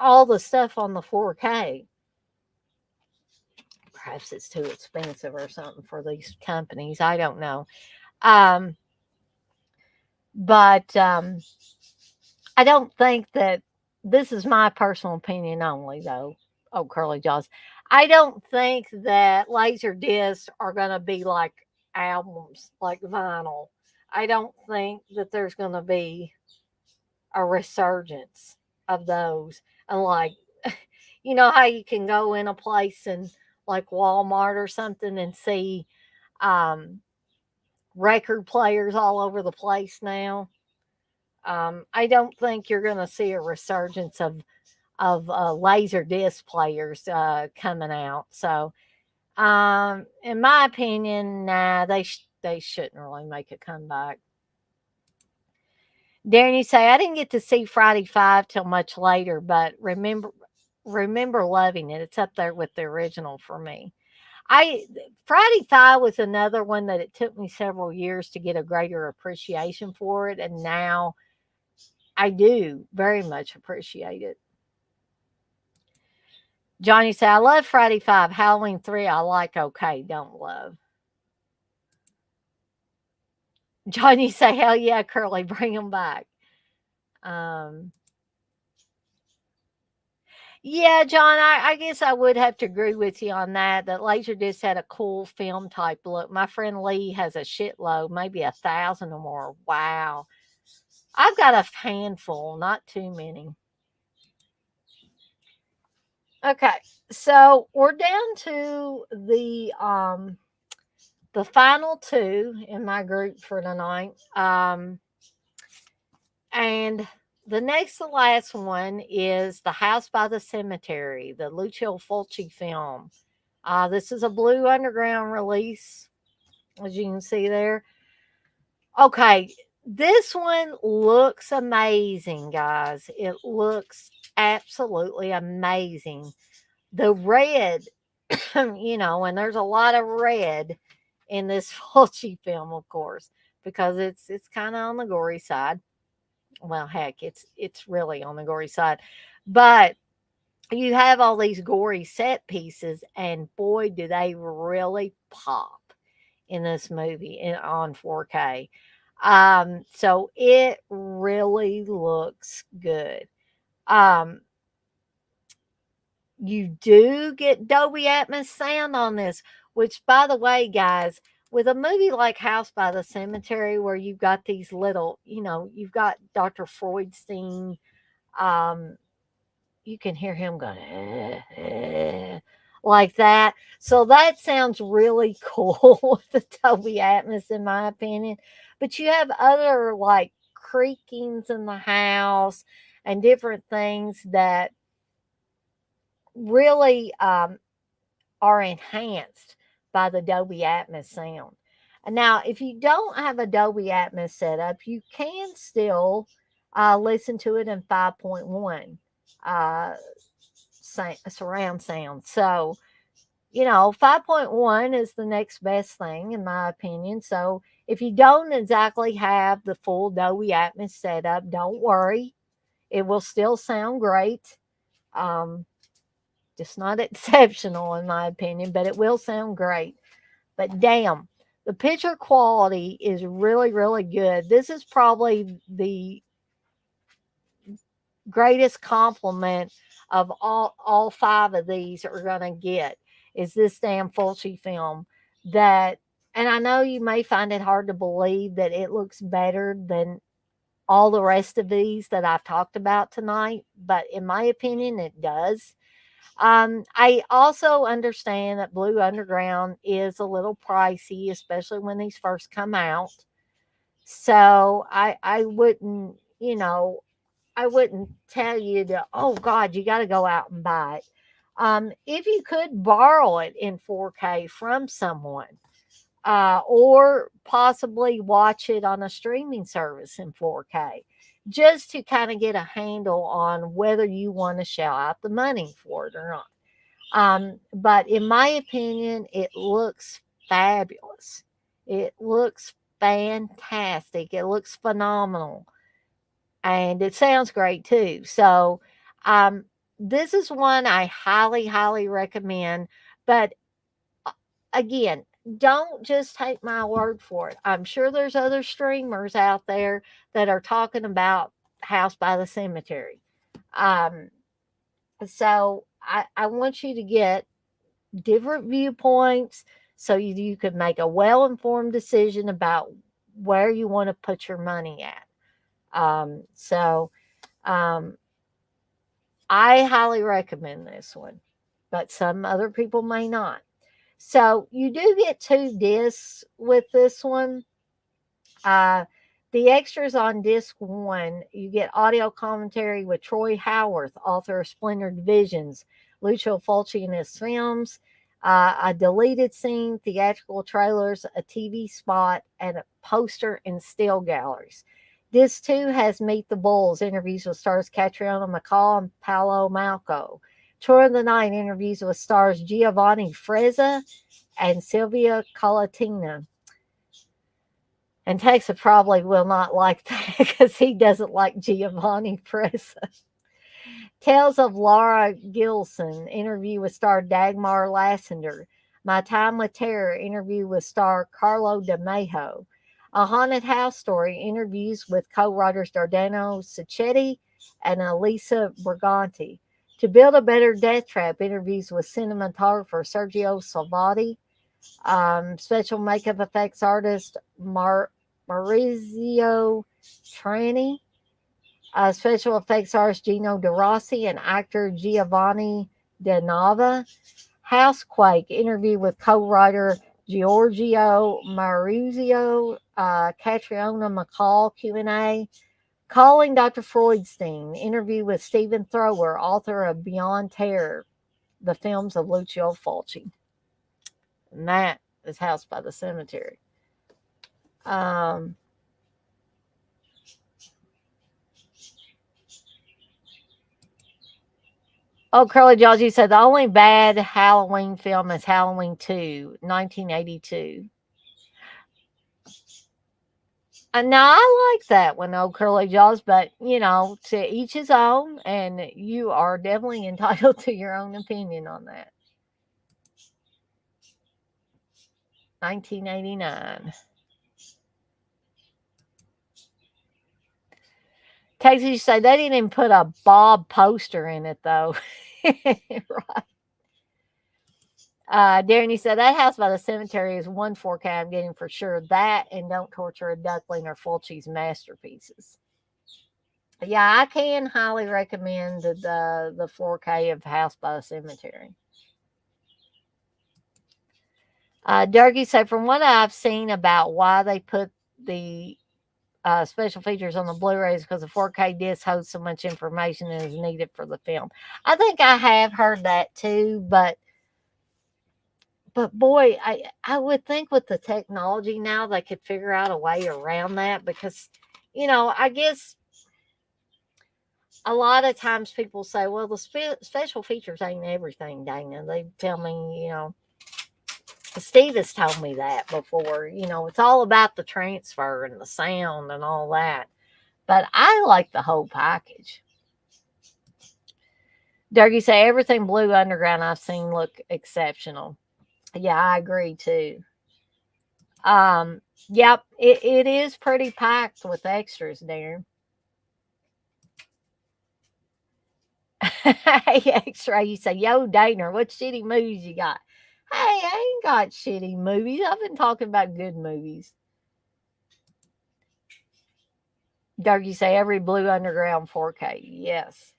all the stuff on the 4K. Perhaps it's too expensive or something for these companies. I don't know. Um, but I don't think that this is my personal opinion only, though. Oh, curly jaws. I don't think that laser discs are going to be like albums, like vinyl. I don't think that there's going to be a resurgence of those. And like, you know how you can go in a place and like Walmart or something and see um, record players all over the place now. I don't think you're going to see a resurgence of laser disc players coming out. So, in my opinion, nah, they shouldn't really make a comeback. Darren, you say I didn't get to see Friday Five till much later, but remember loving it. It's up there with the original for me. I Friday Five was another one that it took me several years to get a greater appreciation for it, and now I do very much appreciate it. Johnny said, I love Friday Five. Halloween 3, I like okay, don't love. Johnny say, hell yeah, Curly, bring them back. Um, yeah, John, I guess I would have to agree with you on that. That Laserdisc had a cool film type look. My friend Lee has a shitload, maybe 1,000 or more. Wow. I've got a handful, not too many. Okay, so we're down to the final two in my group for tonight. And the next to last one is The House by the Cemetery, the Lucio Fulci film. This is a Blue Underground release, as you can see there. Okay, this one looks amazing, guys. It looks absolutely amazing. The red, and there's a lot of red in this Fulci film, of course, because it's kind of on the gory side. Well, heck, it's really on the gory side, but you have all these gory set pieces, and boy, do they really pop in this movie on 4K. So it really looks good. Um, you do get Dolby Atmos sound on this, which, by the way, guys, with a movie like House by the Cemetery, where you've got these little, you've got Dr. Freudstein, um, you can hear him going like that. So that sounds really cool with the Dolby Atmos, in my opinion. But you have other like creakings in the house and different things that really are enhanced by the Dolby Atmos sound. And now, if you don't have a Dolby Atmos setup, you can still listen to it in 5.1 uh, surround sound. So, 5.1 is the next best thing, in my opinion. So, if you don't exactly have the full Dolby Atmos setup, don't worry. It will still sound great. Um, just not exceptional, in my opinion, but it will sound great. But damn, the picture quality is really, really good. This is probably the greatest compliment of all five of these are going to get is this damn Fulci film. That, and I know you may find it hard to believe that it looks better than all the rest of these that I've talked about tonight, but in my opinion, it does. I also understand that Blue Underground is a little pricey, especially when these first come out. So I wouldn't, I wouldn't tell you to, oh God, you got to go out and buy it. If you could borrow it in 4K from someone, or possibly watch it on a streaming service in 4K, just to kind of get a handle on whether you want to shell out the money for it or not. But in my opinion, it looks fabulous. It looks fantastic. It looks phenomenal. And it sounds great too. So, um, this is one I highly, highly recommend. But again, don't just take my word for it. I'm sure there's other streamers out there that are talking about House by the Cemetery. Um, so I want you to get different viewpoints so you could make a well informed decision about where you want to put your money at. Um, I highly recommend this one, but some other people may not. So you do get 2 discs with this one. Uh, the extras on disc one, you get audio commentary with Troy Howarth, author of Splintered Visions, Lucio Fulci and his films, a deleted scene, theatrical trailers, a TV spot, and a poster and still galleries. Disc two has Meet the Bulls, interviews with stars Catriona McCall and Paolo Malco. Tour of the Night, interviews with stars Giovanni Frezza and Sylvia Colatina. And Texas probably will not like that because he doesn't like Giovanni Presa. Tales of Laura Gilson, interview with star Dagmar Lassender. My Time with Terror, interview with star Carlo DeMejo. A Haunted House Story, interviews with co-writers Dardano Sacchetti and Elisa Briganti. To Build a Better Death Trap, interviews with cinematographer Sergio Salvati. Special makeup effects artist Maurizio Trani, special effects artist Gino De Rossi, and actor Giovanni De Nava. Housequake, interview with co-writer Giorgio Maurizio, Catriona McCall Q&A. Calling Dr. Freudstein, interview with Stephen Thrower, author of Beyond Terror, the films of Lucio Fulci. And that is House by the Cemetery. Um, oh, Curly Georgie said the only bad Halloween film is Halloween 2, 1982. Now I like that one, old Curly Jaws, but to each his own, and you are definitely entitled to your own opinion on that. 1989. Texas, you say they didn't even put a Bob poster in it though. Right. Darren, you said that House by the Cemetery is one 4K I'm getting for sure. That and Don't Torture a Duckling are Fulci's masterpieces. Yeah, I can highly recommend the 4K of House by the Cemetery. Durkee said, from what I've seen about why they put the special features on the Blu-rays, because the 4K disc holds so much information and is needed for the film. I think I have heard that too, but boy, I would think with the technology now they could figure out a way around that because, I guess a lot of times people say, well, the special features ain't everything, Dana. They tell me, Steve has told me that before. It's all about the transfer and the sound and all that. But I like the whole package. Dougie say everything Blue Underground I've seen look exceptional. Yeah, I agree too. Yep, it is pretty packed with extras, Darren. Hey, X-Ray, you say, yo, Dana, what shitty movies you got? Hey, I ain't got shitty movies. I've been talking about good movies. Doug, you say every Blue Underground 4K. Yes.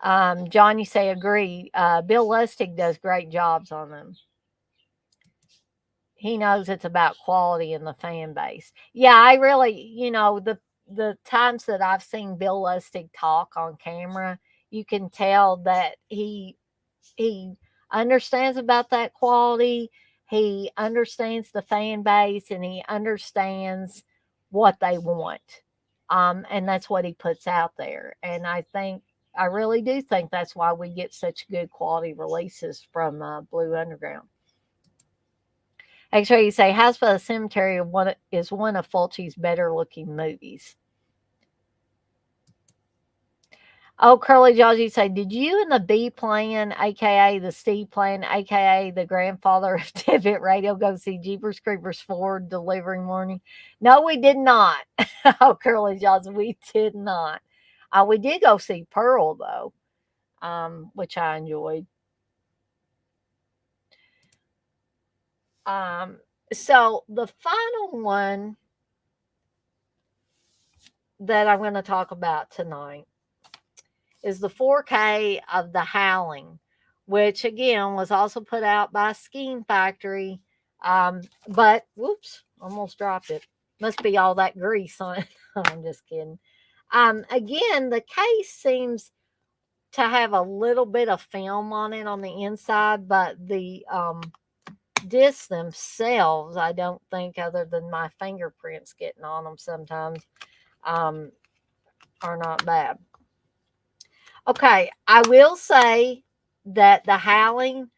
John, you say agree. Bill Lustig does great jobs on them. He knows it's about quality in the fan base. Yeah, I really, the times that I've seen Bill Lustig talk on camera, you can tell that he understands about that quality, He understands the fan base and he understands what they want. And that's what he puts out there. And I really do think that's why we get such good quality releases from Blue Underground. Actually, you say House by the Cemetery is one of Fulci's better looking movies. Oh, Curly Jaws, you say, did you and the B plan, aka the C plan, aka the grandfather of Tibet Radio, go see Jeepers Creepers 4 delivery morning? No, we did not. Oh, Curly Jaws, we did not. We did go see Pearl, though, which I enjoyed. Um, so the final one that I'm going to talk about tonight is the 4K of The Howling, which again was also put out by Scheme Factory. But whoops, almost dropped it. Must be all that grease on it. I'm just kidding. Again, the case seems to have a little bit of film on it on the inside, but the discs themselves, I don't think, other than my fingerprints getting on them sometimes, um, are not bad. Okay, I will say that The Howling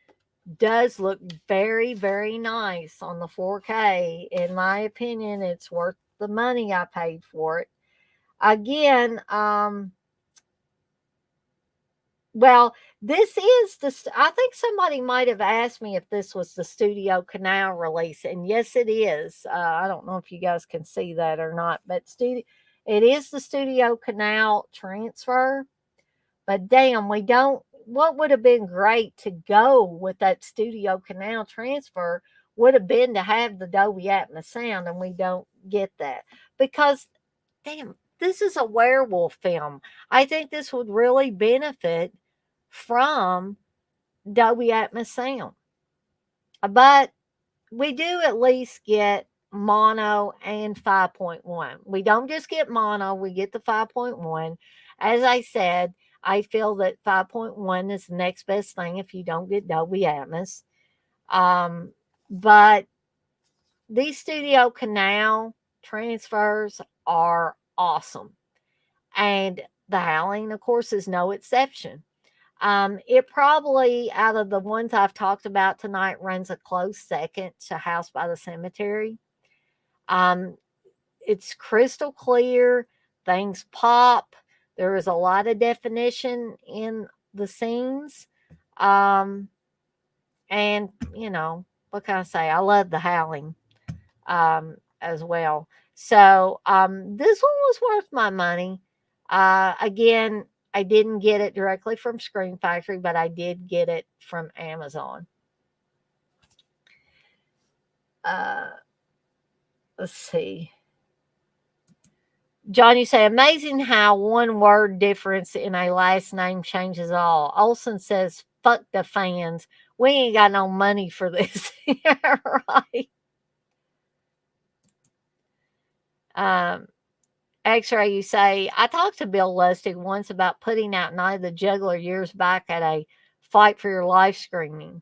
does look very, very nice on the 4K. In my opinion, it's worth the money I paid for it. Again, well, this is I think somebody might have asked me if this was the Studio Canal release, and yes, it is. I don't know if you guys can see that or not, but it is the Studio Canal transfer. But damn, we don't. What would have been great to go with that Studio Canal transfer would have been to have the Dolby Atmos sound, and we don't get that because, damn, this is a werewolf film. I think this would really benefit from Dolby Atmos sound. But we do at least get mono and 5.1. We don't just get mono, we get the 5.1. As I said, I feel that 5.1 is the next best thing if you don't get Dolby Atmos. But these Studio Canal transfers are awesome. And The Howling, of course, is no exception. It probably, out of the ones I've talked about tonight, runs a close second to House by the Cemetery. Um, it's crystal clear, things pop, there is a lot of definition in the scenes. Um, and, what can I say? I love The Howling as well. So this one was worth my money. Again, I didn't get it directly from Screen Factory, but I did get it from Amazon. Let's see. John, you say, amazing how one word difference in a last name changes all. Olson says, fuck the fans. We ain't got no money for this. Yeah, right. X-Ray, you say, I talked to Bill Lustig once about putting out Night of the Juggler years back at a Fight for Your Life screening.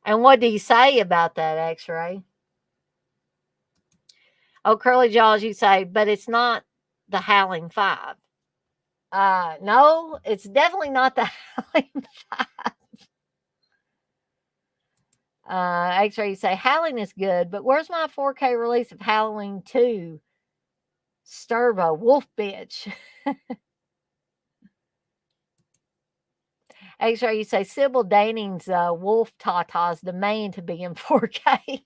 And what do you say about that, X-Ray? Oh, Curly Jaws, you say, but it's not the Howling 5. No, it's definitely not the Howling 5. X-Ray, you say, Howling is good, but where's my 4K release of Howling 2? Sturbo, wolf bitch. X-Ray, you say, Sybil Daning's wolf Tata's demand to be in 4K.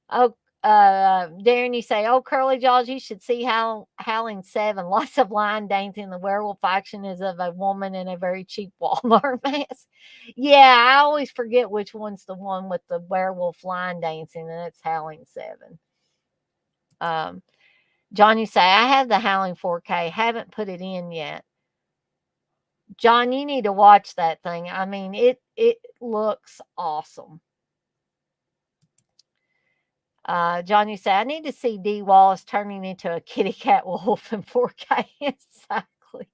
Oh, Darren, you say, oh, Curly Jaws, you should see Howling 7. Lots of line dancing. The werewolf action is of a woman in a very cheap Walmart mask. Yeah, I always forget which one's the one with the werewolf line dancing, and it's Howling 7. John, you say, I have the Howling 4K. Haven't put it in yet. John, you need to watch that thing. I mean, it looks awesome. John, you say, I need to see D. Wallace turning into a kitty cat wolf in 4K. Exactly.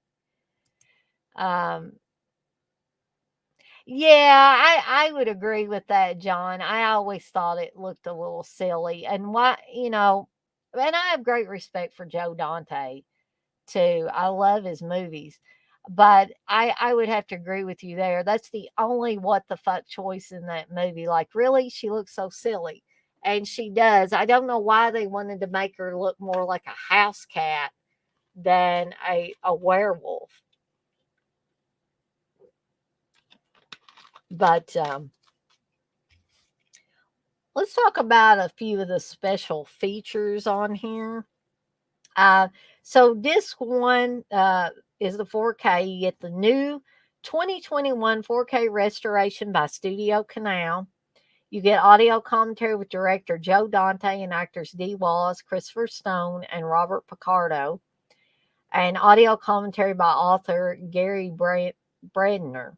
Yeah, I would agree with that, John. I always thought it looked a little silly, and why, and I have great respect for Joe Dante too. I love his movies, but I would have to agree with you there. That's the only what the fuck choice in that movie. Like, really, she looks so silly, and she does. I don't know why they wanted to make her look more like a house cat than a werewolf, but let's talk about a few of the special features on here. Uh, so disc one is the 4K. You get the new 2021 4K restoration by Studio Canal. You get audio commentary with director Joe Dante and actors Dee Wallace, Christopher Stone, and Robert Picardo, and audio commentary by author Gary Bredner.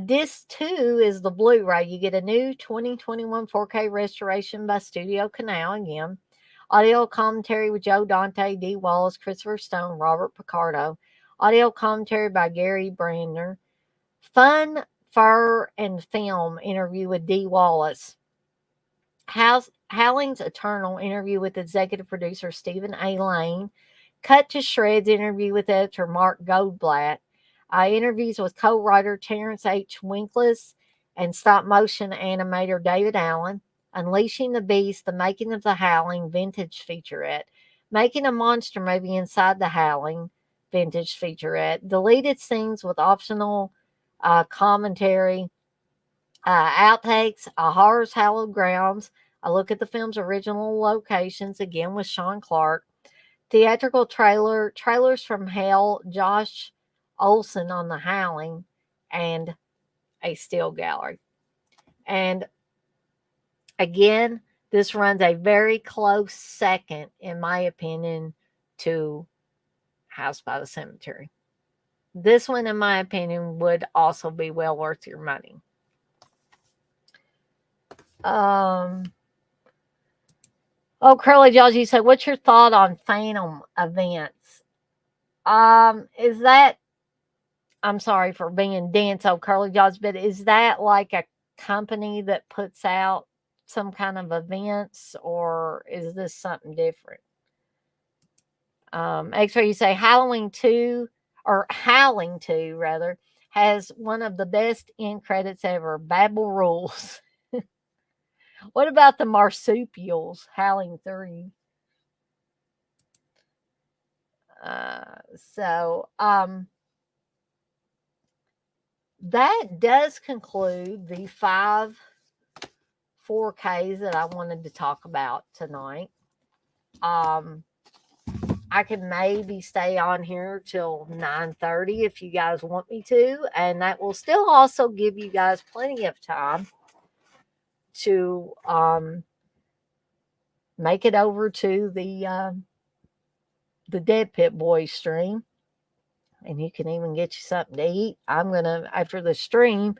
Disc 2 is the Blu-ray. You get a new 2021 4K restoration by Studio Canal again. Audio commentary with Joe Dante, Dee Wallace, Christopher Stone, Robert Picardo. Audio commentary by Gary Brandner. Fun, Fur, and Film interview with Dee Wallace. Howling's Eternal interview with executive producer Stephen A. Lane. Cut to Shreds interview with editor Mark Goldblatt. Interviews with co-writer Terrence H. Winkless and stop-motion animator David Allen. Unleashing the Beast, The Making of the Howling, vintage featurette. Making a monster movie inside the Howling, vintage featurette. Deleted scenes with optional commentary. Outtakes, A Horror's Hallowed Grounds. A look at the film's original locations, again with Sean Clark. Theatrical trailers from Hell, Josh Olson on The Howling, and a still gallery. And again, this runs a very close second, in my opinion, to House by the Cemetery. This one, in my opinion, would also be well worth your money. Um, Curly Jaws, you said, what's your thought on Phantom events? Is that, I'm sorry for being dense, Curly Jaws, but is that like a company that puts out some kind of events, or is this something different? X-ray, you say Halloween 2, or Howling 2, rather, has one of the best end credits ever. Babel rules. What about the marsupials? Howling 3. So that does conclude the 5 4Ks that I wanted to talk about tonight. I can maybe stay on here till 9:30 if you guys want me to, and that will still also give you guys plenty of time to make it over to the Dead Pit Boys stream, and you can even get you something to eat. I'm gonna, after the stream,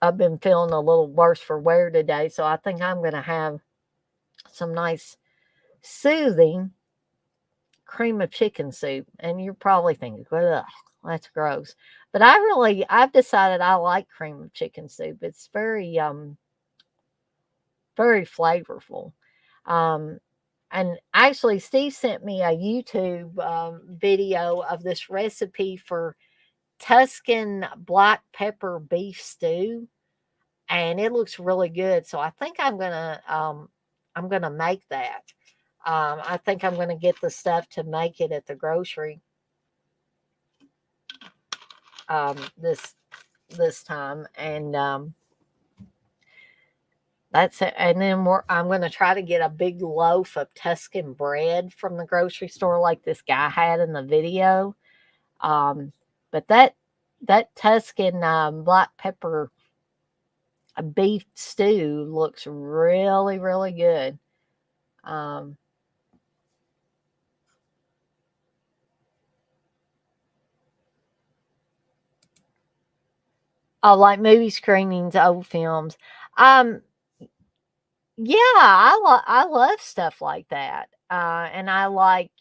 I've been feeling a little worse for wear today, so I think I'm gonna have some nice soothing cream of chicken soup. And you're probably thinking, ugh, that's gross. But I've decided I like cream of chicken soup. It's very flavorful. Um, and actually, Steve sent me a YouTube video of this recipe for Tuscan black pepper beef stew, and it looks really good. So I think I'm gonna make that. I think I'm gonna get the stuff to make it at the grocery this time, and that's it. And then I'm gonna try to get a big loaf of Tuscan bread from the grocery store, like this guy had in the video. Um, but that Tuscan black pepper beef stew looks really really good. Um, I like movie screenings, old films. Um, yeah, I love stuff like that, and I like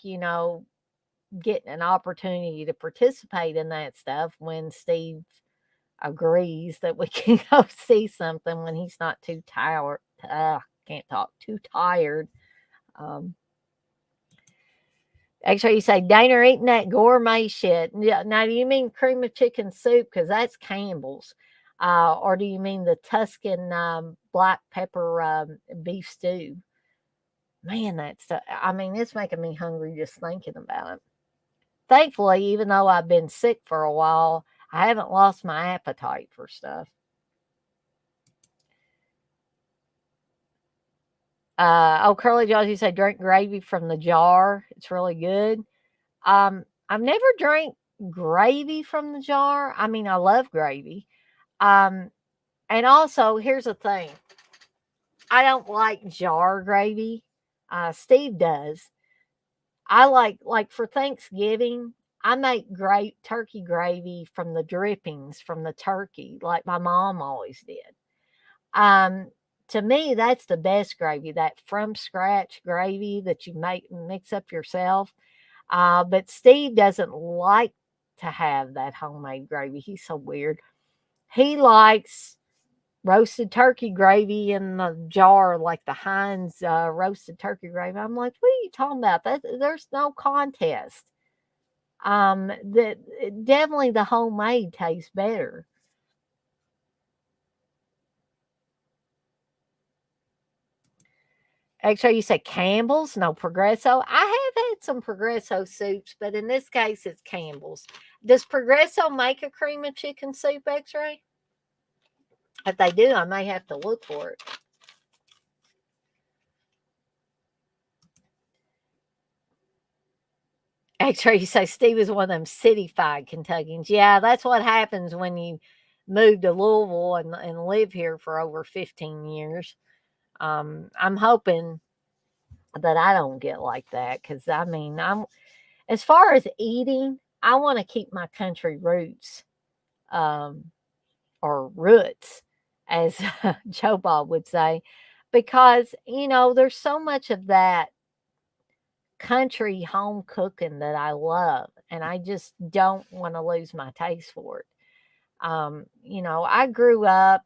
getting an opportunity to participate in that stuff when Steve agrees that we can go see something when he's not too tired. Can't talk, too tired. Um, Actually, you say Dana eating that gourmet shit. Yeah, now, do you mean cream of chicken soup? Because that's Campbell's. Or do you mean the Tuscan black pepper beef stew? Man, I mean, it's making me hungry just thinking about it. Thankfully, even though I've been sick for a while, I haven't lost my appetite for stuff. Curly Jaws, you say drink gravy from the jar. It's really good. I've never drank gravy from the jar. I mean, I love gravy. Um, and also, here's the thing. I don't like jar gravy. Steve does. I like for Thanksgiving, I make great turkey gravy from the drippings from the turkey, like my mom always did. Um, to me, that's the best gravy, that from scratch gravy that you mix up yourself. But Steve doesn't like to have that homemade gravy. He's so weird. He likes roasted turkey gravy in the jar, like the Heinz roasted turkey gravy. I'm like, what are you talking about? There's no contest. That definitely the homemade tastes better. Actually, you say Campbell's, no Progresso. I have had some Progresso soups, but in this case, it's Campbell's. Does Progresso make a cream of chicken soup, X-ray? If they do, I may have to look for it. X-ray, you say Steve is one of them city-fied Kentuckians. Yeah, that's what happens when you move to Louisville and live here for over 15 years. I'm hoping that I don't get like that because I mean, as far as eating, I want to keep my country roots, um, or roots, as Joe Bob would say, because there's so much of that country home cooking that I love, and I just don't want to lose my taste for it. I grew up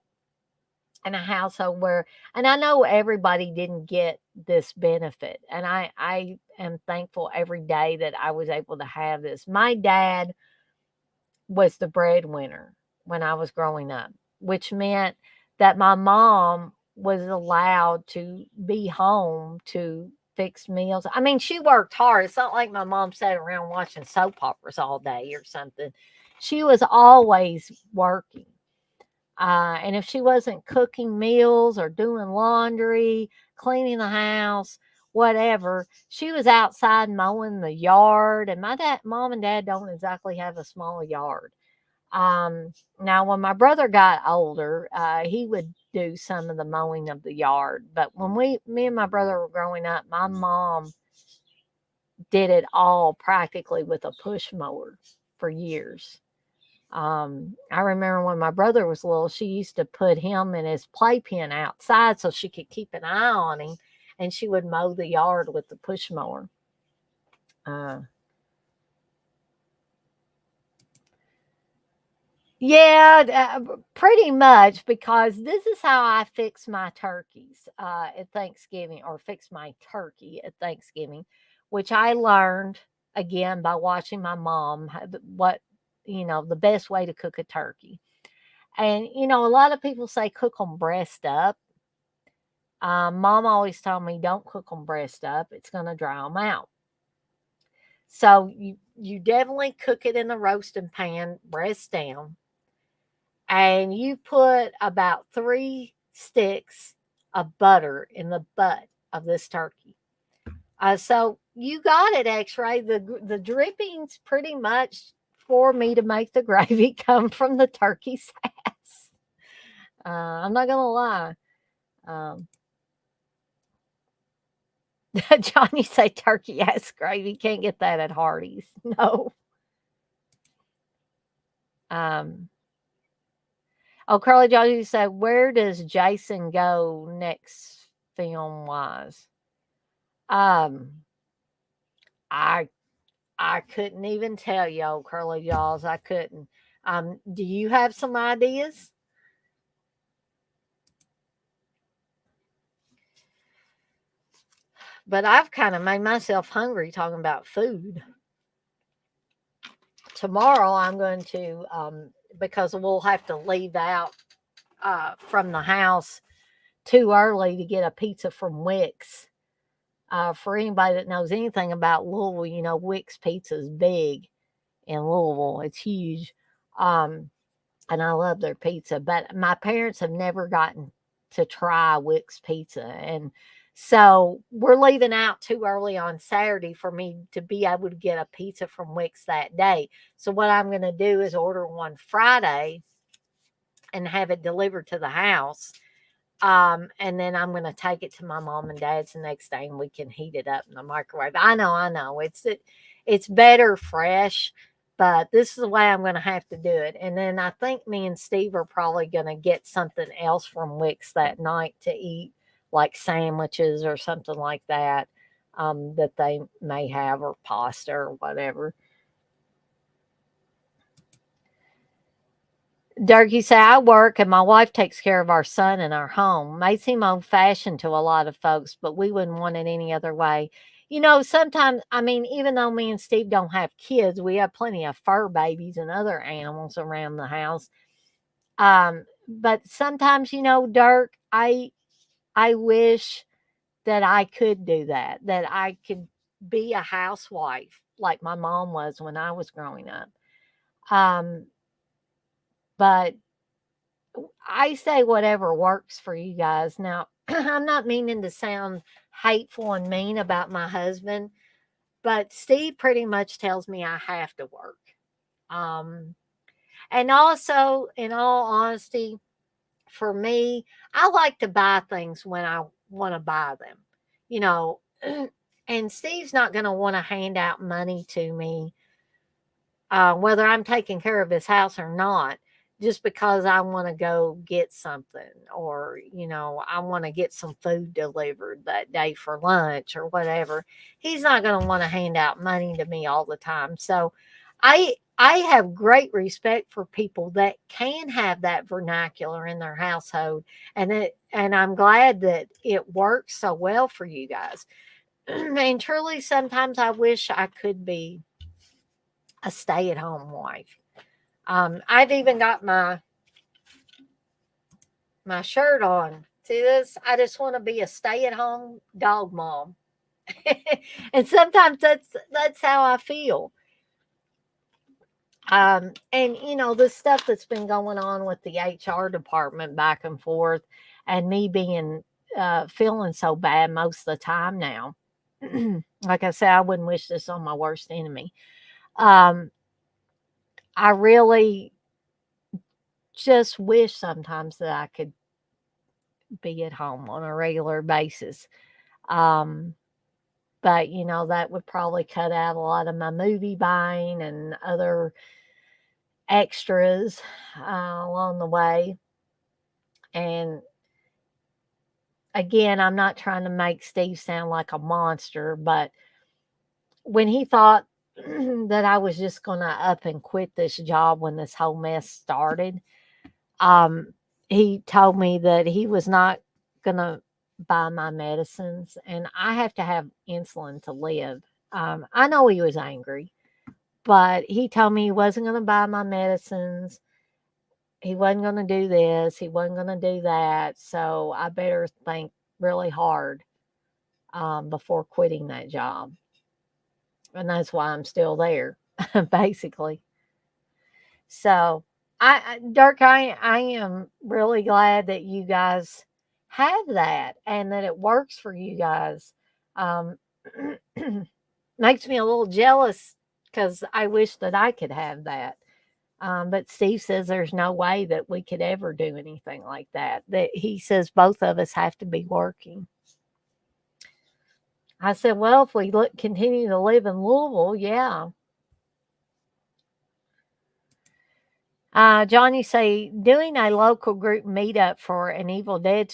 in a household where, and I know everybody didn't get this benefit, and I am thankful every day that I was able to have this. My dad was the breadwinner when I was growing up, which meant that my mom was allowed to be home to fix meals. I mean, she worked hard. It's not like my mom sat around watching soap operas all day or something. She was always working. And if she wasn't cooking meals or doing laundry, cleaning the house, whatever, she was outside mowing the yard. And mom and dad don't exactly have a small yard. Now, when my brother got older, he would do some of the mowing of the yard. But when me and my brother were growing up, my mom did it all practically with a push mower for years. I remember when my brother was little, she used to put him in his playpen outside so she could keep an eye on him, and she would mow the yard with the push mower. Uh, Yeah, pretty much because this is how I fix my turkeys at Thanksgiving, or fix my turkey at Thanksgiving, which I learned again by watching my mom the best way to cook a turkey. And a lot of people say cook them breast up. Mom always told me don't cook them breast up; it's going to dry them out. So you definitely cook it in the roasting pan, breast down, and you put about 3 sticks of butter in the butt of this turkey. So you got it, X-ray. The drippings pretty much for me to make the gravy come from the turkey sass. I'm not gonna lie. Um, Johnny say turkey ass gravy. Can't get that at Hardee's. No. Um, Carly Johnny said, where does Jason go next film wise? Um, I I couldn't even tell you, old curly jaws. I couldn't. Do you have some ideas? But I've kind of made myself hungry talking about food. Tomorrow I'm going to, because we'll have to leave out from the house too early to get a pizza from Wix. For anybody that knows anything about Louisville, Wix Pizza is big in Louisville. It's huge. Um, and I love their pizza. But my parents have never gotten to try Wix Pizza, and so we're leaving out too early on Saturday for me to be able to get a pizza from Wix that day. So what I'm going to do is order one Friday and have it delivered to the house. And then I'm gonna take it to my mom and dad's the next day, and we can heat it up in the microwave. I know. It's better fresh, but this is the way I'm gonna have to do it. And then I think me and Steve are probably gonna get something else from Wix that night to eat, like sandwiches or something like that, that they may have, or pasta or whatever. Durkee said, I work and my wife takes care of our son and our home. May seem old fashioned to a lot of folks, but we wouldn't want it any other way. Sometimes, I mean, even though me and Steve don't have kids, we have plenty of fur babies and other animals around the house. But sometimes, Dirk, I wish that I could do that, that I could be a housewife like my mom was when I was growing up. Um, but I say whatever works for you guys. Now, I'm not meaning to sound hateful and mean about my husband, but Steve pretty much tells me I have to work. Um, and also, in all honesty, for me, I like to buy things when I want to buy them, you know. And Steve's not going to want to hand out money to me, whether I'm taking care of his house or not, just because I want to go get something, or, I want to get some food delivered that day for lunch or whatever. He's not going to want to hand out money to me all the time. So I have great respect for people that can have that vernacular in their household, and I'm glad that it works so well for you guys. And truly, sometimes I wish I could be a stay-at-home wife. I've even got my shirt on. See this? I just want to be a stay-at-home dog mom. And sometimes that's how I feel. And the stuff that's been going on with the HR department back and forth, and me being feeling so bad most of the time now. Like I said, I wouldn't wish this on my worst enemy. Um, I really just wish sometimes that I could be at home on a regular basis. Um, but that would probably cut out a lot of my movie buying and other extras along the way. And again, I'm not trying to make Steve sound like a monster, but when he thought that I was just going to up and quit this job when this whole mess started, um, he told me that he was not going to buy my medicines, and I have to have insulin to live. I know he was angry, but he told me he wasn't going to buy my medicines. He wasn't going to do this. He wasn't going to do that. So I better think really hard before quitting that job. And that's why I'm still there, basically. So, Dirk, I am really glad that you guys have that and that it works for you guys. Um, Makes me a little jealous because I wish that I could have that. But Steve says there's no way that we could ever do anything like that. That he says both of us have to be working. I said, well, if we continue to live in Louisville, yeah. Johnny say doing a local group meetup for an Evil Dead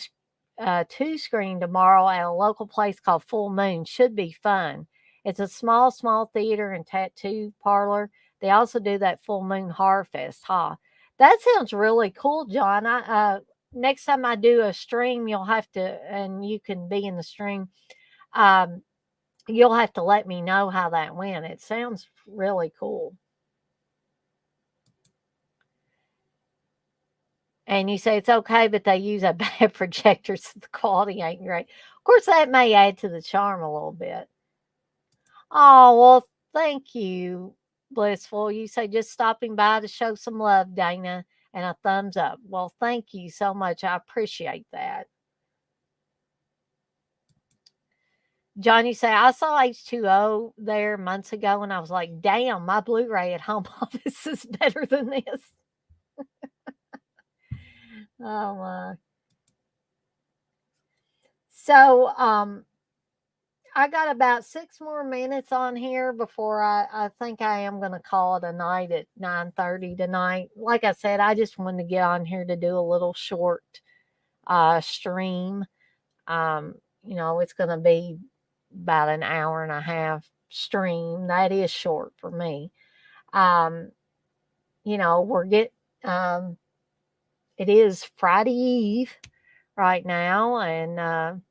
2 screen tomorrow at a local place called Full Moon should be fun. It's a small theater and tattoo parlor. They also do that full moon harvest, huh? That sounds really cool, John. Next time I do a stream, you'll have to, and you can be in the stream. Um, you'll have to let me know how that went. It sounds really cool. And you say it's okay, but they use a bad projector, so the quality ain't great. Of course, that may add to the charm a little bit. Oh, well, thank you, Blissful. You say just stopping by to show some love, Dana, and a thumbs up. Well, thank you so much. I appreciate that. John, you say, I saw H2O there months ago, and I was like, damn, my Blu ray at home office is better than this. Oh, my. So, I got about 6 more minutes on here before I think I am gonna call it a night at 9:30 tonight. Like I said, I just wanted to get on here to do a little short, stream. It's gonna be about an hour and a half stream. That is short for me. Um, we're um, it is Friday Eve right now, and,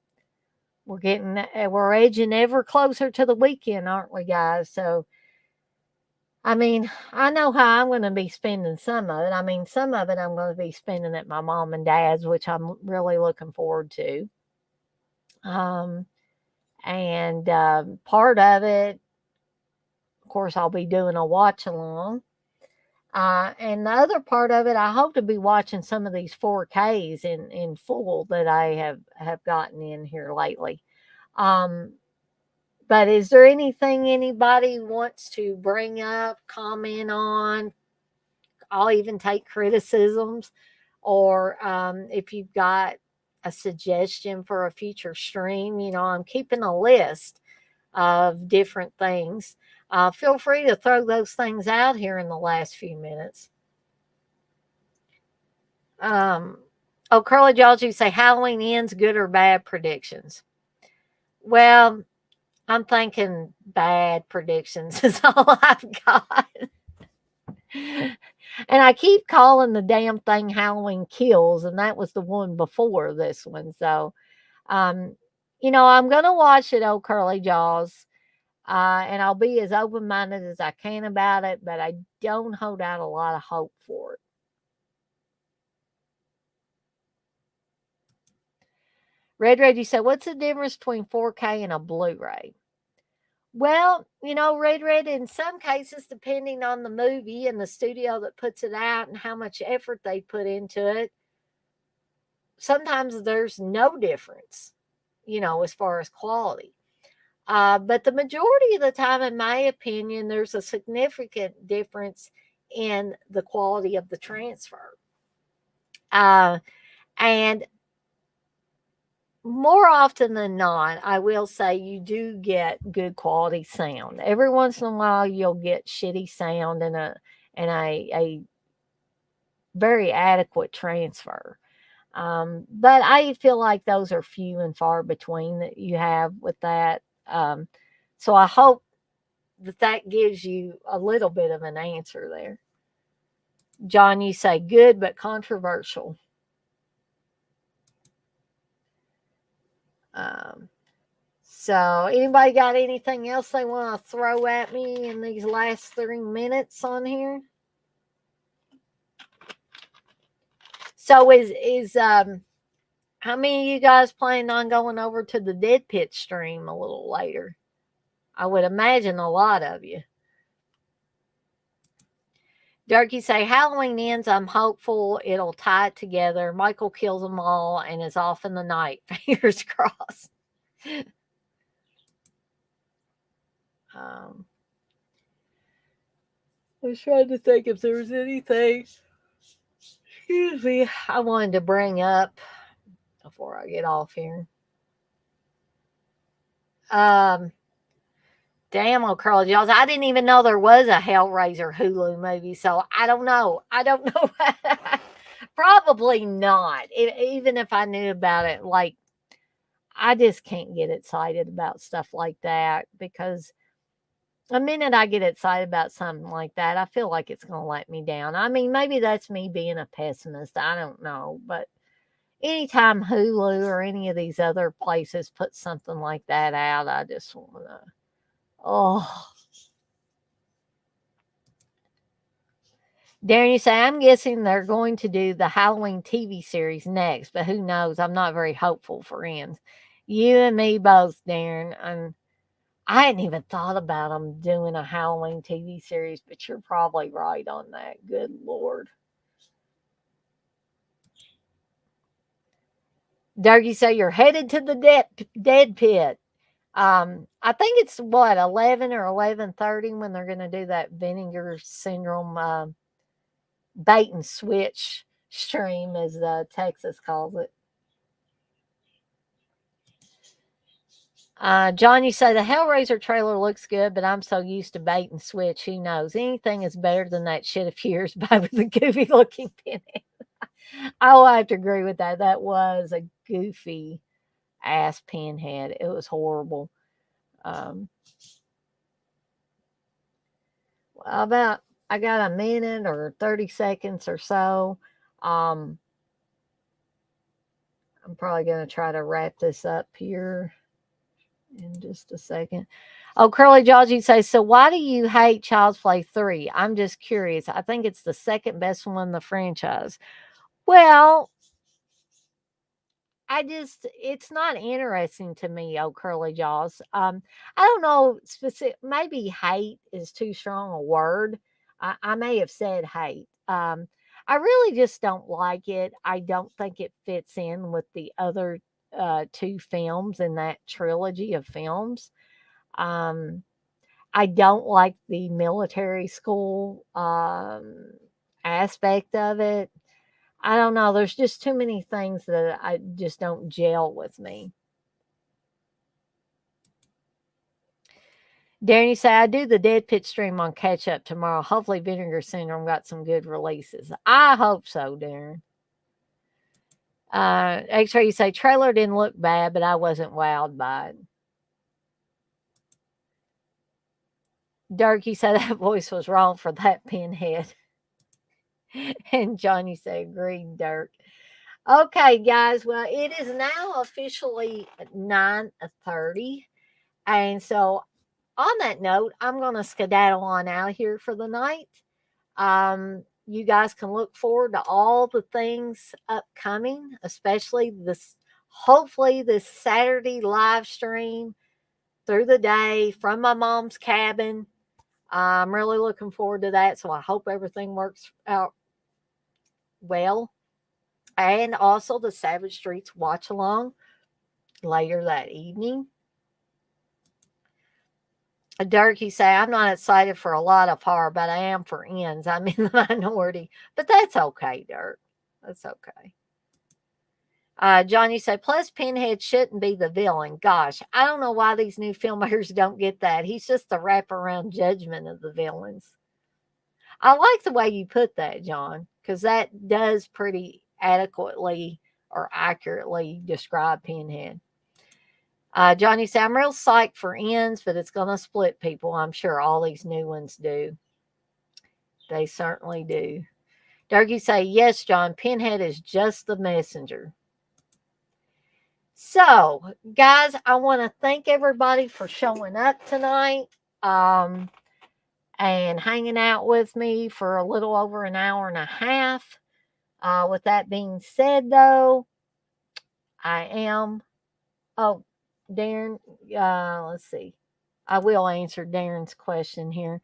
we're edging ever closer to the weekend, aren't we, guys? So, I mean, I know how I'm going to be spending some of it. I mean, some of it I'm going to be spending at my mom and dad's, which I'm really looking forward to. Um, and part of it, of course, I'll be doing a watch along. And the other part of it, I hope to be watching some of these 4Ks in full that I have gotten in here lately. Um, But is there anything anybody wants to bring up, comment on? I'll even take criticisms, or if you've got a suggestion for a future stream, I'm keeping a list of different things. Feel free to throw those things out here in the last few minutes. Um, Curly Jaws, you say Halloween ends, good or bad predictions? Well, I'm thinking bad predictions is all I've got. And I keep calling the damn thing Halloween Kills, and that was the one before this one. So, um, I'm going to watch it, old Curly Jaws, and I'll be as open minded as I can about it, but I don't hold out a lot of hope for it. Red, you said, what's the difference between 4K and a Blu ray? Well, Red, in some cases, depending on the movie and the studio that puts it out and how much effort they put into it, sometimes there's no difference, as far as quality. But the majority of the time, in my opinion, there's a significant difference in the quality of the transfer. And more often than not, I will say you do get good quality sound. Every once in a while, you'll get shitty sound and a very adequate transfer. But I feel like those are few and far between that you have with that. So I hope that gives you a little bit of an answer there. John, you say good but controversial. Um, so anybody got anything else they want to throw at me in these last 3 minutes on here? So is how many of you guys planning on going over to the Dead Pit stream a little later? I would imagine a lot of you. Dirk, you say Halloween ends. I'm hopeful it'll tie it together. Michael kills them all and is off in the night. Fingers crossed. I was trying to think if there was anything, excuse me, I wanted to bring up before I get off here. Damn, old Carl Jaws. I didn't even know there was a Hellraiser Hulu movie, so I don't know. Probably not. Even if I knew about it, like, I just can't get excited about stuff like that because The minute I get excited about something like that, I feel like it's gonna let me down. I mean, maybe that's me being a pessimist, I don't know, but anytime Hulu or any of these other places put something like that out, I just wanna oh. Darren, you say, I'm guessing they're going to do the Halloween TV series next, but who knows? I'm not very hopeful for ends. You and me both, Darren. I hadn't even thought about them doing a Halloween TV series, but you're probably right on that. Good Lord. Doug, you say you're headed to the dead pit. I think it's what 11 or 11:30 when they're going to do that vinegar syndrome bait and switch stream, as Texas calls it. John, you say the Hellraiser trailer looks good, but I'm so used to bait and switch. Who knows? Anything is better than that shit a few years back with the goofy looking pinhead. I will have to agree with that. That was a goofy ass pinhead. It was horrible. Um, about I got a minute or 30 seconds or so. Um, I'm probably going to try to wrap this up here in just a second. Oh, Curly Georgie says, so why do you hate Child's Play 3? I'm just curious. I think it's the second best one in the franchise. Well, it's not interesting to me, oh curly jaws. I don't know specific. Maybe hate is too strong a word. I may have said hate. I really just don't like it. I don't think it fits in with the other two films in that trilogy of films. Um, I don't like the military school aspect of it. I don't know. There's just too many things that I just don't gel with me. Darren, you say I do the Dead Pit stream on catch up tomorrow. Hopefully, Vinegar Syndrome got some good releases. I hope so, Darren. X-ray, you say trailer didn't look bad, but I wasn't wowed by it. Dirk, you say that voice was wrong for that pinhead. And John, you say agreed, Dirk. Okay, guys. Well, it is now officially 9:30. And so on that note, I'm going to skedaddle on out of here for the night. You guys can look forward to all the things upcoming, especially this, hopefully, this Saturday live stream through the day from my mom's cabin. I'm really looking forward to that. So I hope everything works out well. And also the Savage Streets watch along later that evening. Dirk, you say, I'm not excited for a lot of horror, but I am for ends. I'm in the minority, but that's okay, Dirk. That's okay. John, you say, plus Pinhead shouldn't be the villain. Gosh, I don't know why these new filmmakers don't get that. He's just the wraparound judgment of the villains. I like the way you put that, John, because that does pretty adequately or accurately describe Pinhead. Johnny said, I'm real psyched for ends, but it's going to split people. I'm sure all these new ones do. They certainly do. Durkee say, yes, John, Pinhead is just the messenger. So, guys, I want to thank everybody for showing up tonight and hanging out with me for a little over an hour and a half. With that being said, though, I am. Oh, Darren, let's see. I will answer Darren's question here.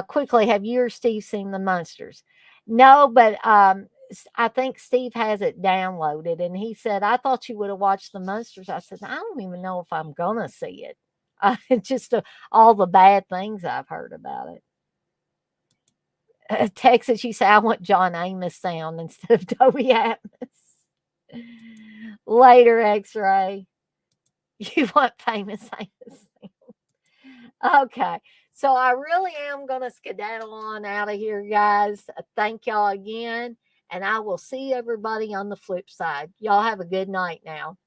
Quickly, have you or Steve seen the Munsters? No, but I think Steve has it downloaded, and he said, I thought you would have watched the Munsters. I said, I don't even know if I'm going to see it. Just all the bad things I've heard about it. Texas, you say, I want John Amos sound instead of Toby Atmos. Later, X Ray. You want famous Amos sound. Okay. So I really am going to skedaddle on out of here, guys. Thank y'all again. And I will see everybody on the flip side. Y'all have a good night now.